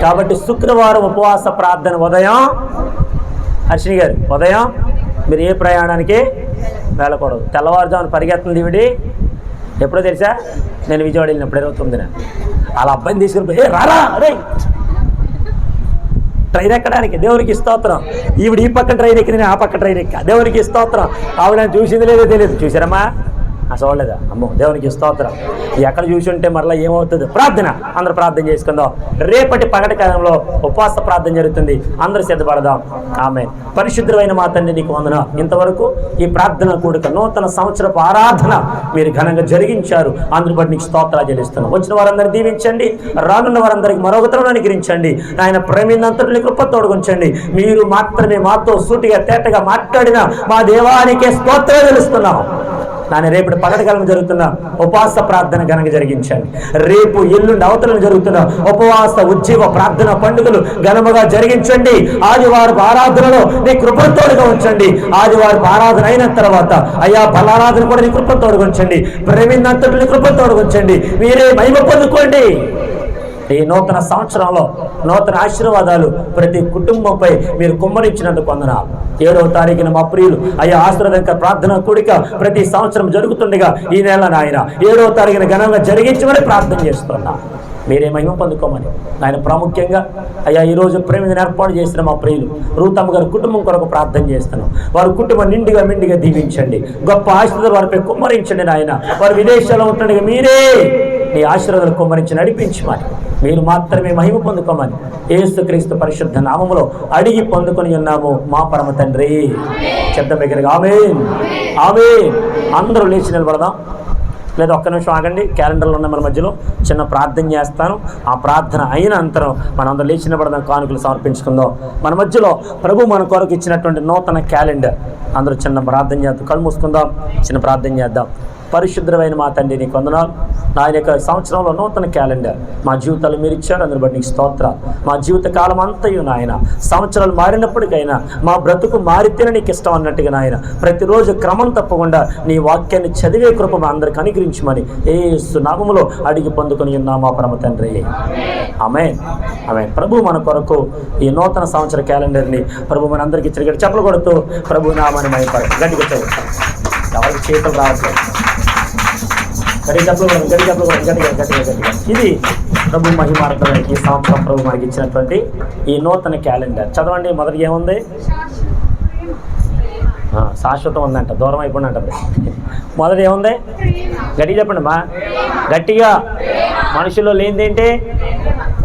కాబట్టి శుక్రవారం ఉపవాస ప్రార్థన ఉదయం. హర్షిని గారు, ఉదయం మీరు ఏ ప్రయాణానికి వెళ్ళకూడదు. తెల్లవారుజామున పరిగెత్తుంది ఇవిడి. ఎప్పుడో తెలుసా? నేను విజయవాడ వెళ్ళినప్పుడు 29న అలా అబ్బాయిని తీసుకుని పోయి రారా అరే ట్రైన్ ఎక్కడానికి దేవునికి స్తోత్రం. ఈవిడ ఈ పక్క ట్రైన్ ఎక్కింది, నేను ఆ పక్క ట్రైన్ ఎక్కా. దేవునికి స్తోత్రం. ఆవిడ చూసింది లేదో తెలియదు. చూసారమ్మా? చూడలేదా? అమ్మో, దేవునికి స్తోత్రం. ఎక్కడ చూసి ఉంటే మరలా ఏమవుతుంది? ప్రార్థన. అందరూ ప్రార్థన చేసుకుందాం. రేపటి పగటి కాలంలో ఉపవాస ప్రార్థన జరుగుతుంది. అందరూ సిద్ధపడదాం. ఆమేన్. పరిశుద్ధమైన మా తండ్రి, నీకు వందన. ఇంతవరకు ఈ ప్రార్థన కూడిక నూతన సంవత్సరపు ఆరాధన మీరు ఘనంగా జరిగించారు. అందరి బట్టి నీకు స్తోత్రాలు చెల్లిస్తున్నాం. వచ్చిన వారందరినీ దీవించండి. రానున్న వారందరికి మరొక తరం అనుగ్రహించండి. ఆయన ప్రేమినంతటిని కృప తోడుగుంచండి. మీరు మాత్రమే మాతో సూటిగా తేటగా మాట్లాడిన మా దేవానికే స్తోత్రాలు చెల్లిస్తున్నాం. దాని రేపటి పగటి కాలం జరుగుతున్న ఉపవాస ప్రార్థన ఘనంగా జరిగించండి. రేపు ఎల్లుండి అవతలను జరుగుతున్న ఉపవాస ఉజ్జీవ ప్రార్థన పండుగలు ఘనముగా జరిగించండి. ఆదివారం ఆరాధనలో నీ కృపతోడుగా ఉంచండి. ఆదివారం ఆరాధన అయిన తర్వాత అయ్యా బలారాధన కూడా నీ కృపతోడుగా ఉంచండి. ప్రేమినంతటిని కృపతోడుగా ఉంచండి. మీరే మహిమ పొందుకోండి. ఈ నూతన సంవత్సరంలో నూతన ఆశీర్వాదాలు ప్రతి కుటుంబంపై మీరు కుమ్మరించినందుకు వందనాలు. 7వ తారీఖున మా ప్రియులు అయ్యా ఆశీర్వాదకర ప్రార్థన కూడిక ప్రతి సంవత్సరం జరుగుతుండగా ఈ నెల నాయన 7వ తారీఖున ఘనంగా జరిగించమని ప్రార్థన చేస్తున్నా. మీరే మహిమ పొందుకోమని ఆయన ప్రాముఖ్యంగా అయ్యా ఈరోజు ప్రేమిని ఏర్పాటు చేసిన మా ప్రియులు రూతమ్మ గారి కుటుంబం కొరకు ప్రార్థన చేస్తున్నాం. వారి కుటుంబం మెండుగా దీవించండి. గొప్ప ఆశీర్వాదాలు వారిపై కుమ్మరించండి నాయన. వారు విదేశాల్లో ఉంటుండగా మీరే నీ ఆశీర్వాదాలు కుమ్మరించి నడిపించమని, మీరు మాత్రమే మహిమ పొందుకోమని యేసుక్రీస్తు పరిశుద్ధ నామములో అడిగి పొందుకొని ఉన్నాము మా పరమ తండ్రి. శబ్దం దగ్గరగా ఆమేన్, ఆమేన్. అందరూ లేచి నిలబడదాం. లేదా ఒక్క నిమిషం ఆగండి. క్యాలెండర్లో ఉన్న మన మధ్యలో చిన్న ప్రార్థన చేస్తాను. ఆ ప్రార్థన అయిన అంతరం మనం అందరూ లేచి నిలబడదాం, కానుకలు సమర్పించుకుందాం. మన మధ్యలో ప్రభు మన కొరకు ఇచ్చినటువంటి నూతన క్యాలెండర్. అందరూ చిన్న ప్రార్థన చేద్దాం. కళ్ళు మూసుకుందాం, చిన్న ప్రార్థన చేద్దాం. పరిశుద్ధమైన మా తండ్రి, నీకు వందనాలు. ఆయన యొక్క సంవత్సరంలో నూతన క్యాలెండర్ మా జీవితాలు మీరు ఇచ్చారు. అందరి బట్టి నీకు స్తోత్రాలు. మా జీవిత కాలం అంతయు నాయన సంవత్సరాలు మారినప్పటికైనా మా బ్రతుకు మారితేనే నీకు ఇష్టం అన్నట్టుగా నాయన ప్రతిరోజు క్రమం తప్పకుండా నీ వాక్యాన్ని చదివే కృప మా అందరికి అనుగ్రహించమని యేసు నామములో అడిగి పొందుకొని ఉన్నాం మా పరమ తండ్రి. ఆమేన్, ఆమేన్. ప్రభు మన కొరకు ఈ నూతన సంవత్సర క్యాలెండర్ని ప్రభు మన అందరికి ఇచ్చిన చెప్పలు కొడుతూ ప్రభు నామాన్ని మైపడు గట్టిగా చదువుతాం. ఎవరికి చేతులు రావట్లేదు. గట్టిగా. ఇది ప్రభు మహిమార్థమైన ఈ సంవత్సరం ప్రభు మనకి ఇచ్చినటువంటి ఈ నూతన క్యాలెండర్. చదవండి. మొదటి ఏముంది? శాశ్వతం ఉందంట, దూరం అయిపోయింది అంటది. మొదటి ఏముంది? గట్టిగా చెప్పండి మా. గట్టిగా. మనుషుల్లో లేనిదేంటి?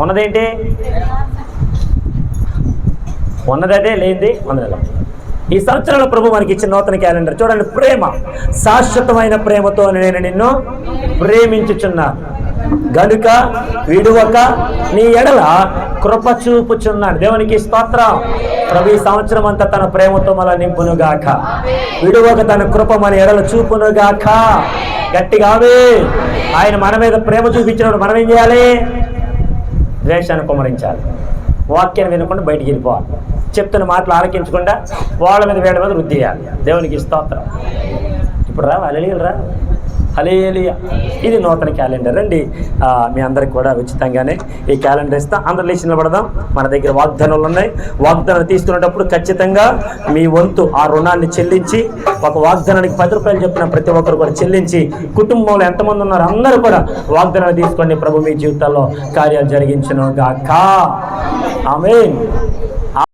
ఉన్నదేంటి? ఉన్నదైతే లేనిది ఉన్నది. ఈ సంవత్సరంలో ప్రభు మనకి ఇచ్చిన నూతన క్యాలెండర్ చూడండి. ప్రేమ, శాశ్వతమైన ప్రేమతో నేను నిన్ను ప్రేమించుచున్నాను గనుక విడువక నీ ఎడల కృప చూపుచున్నాడు. దేవునికి స్తోత్రం. ప్రభు ఈ సంవత్సరం అంతా తన ప్రేమతో మన నింపునుగాక. విడువక తన కృప మన ఎడల చూపునుగాక. గట్టిగా ఆయన మన మీద ప్రేమ చూపించినప్పుడు మనం ఏం చేయాలి? ద్వేషాన్ని కుమ్మరించాలి. వాక్యాన్ని వినకుండా బయటికి వెళ్ళిపోవాలి. చెప్తున్న మాటలు ఆలకించకుండా వాళ్ళ మీద వేడి మీద వృద్ధి చేయాలి. దేవునికి స్తోత్రం. ఇప్పుడు రా హల్లెలూయా, హల్లెలూయా. ఇది నూతన క్యాలెండర్ అండి. మీ అందరికి కూడా ఉచితంగానే ఈ క్యాలెండర్ ఇస్తా. అందరూ లేచి నిలబడదాం. మన దగ్గర వాగ్దానాలు ఉన్నాయి. వాగ్దానాలు తీసుకునేటప్పుడు ఖచ్చితంగా మీ వంతు ఆ రుణాన్ని చెల్లించి, ఒక వాగ్దానానికి 10 రూపాయలు చెప్పిన ప్రతి ఒక్కరు కూడా చెల్లించి, కుటుంబంలో ఎంతమంది ఉన్నారు అందరూ కూడా వాగ్దానాలు తీసుకోండి. ప్రభు మీ జీవితాల్లో కార్యాలు జరిగించును గాక. ఆమేన్.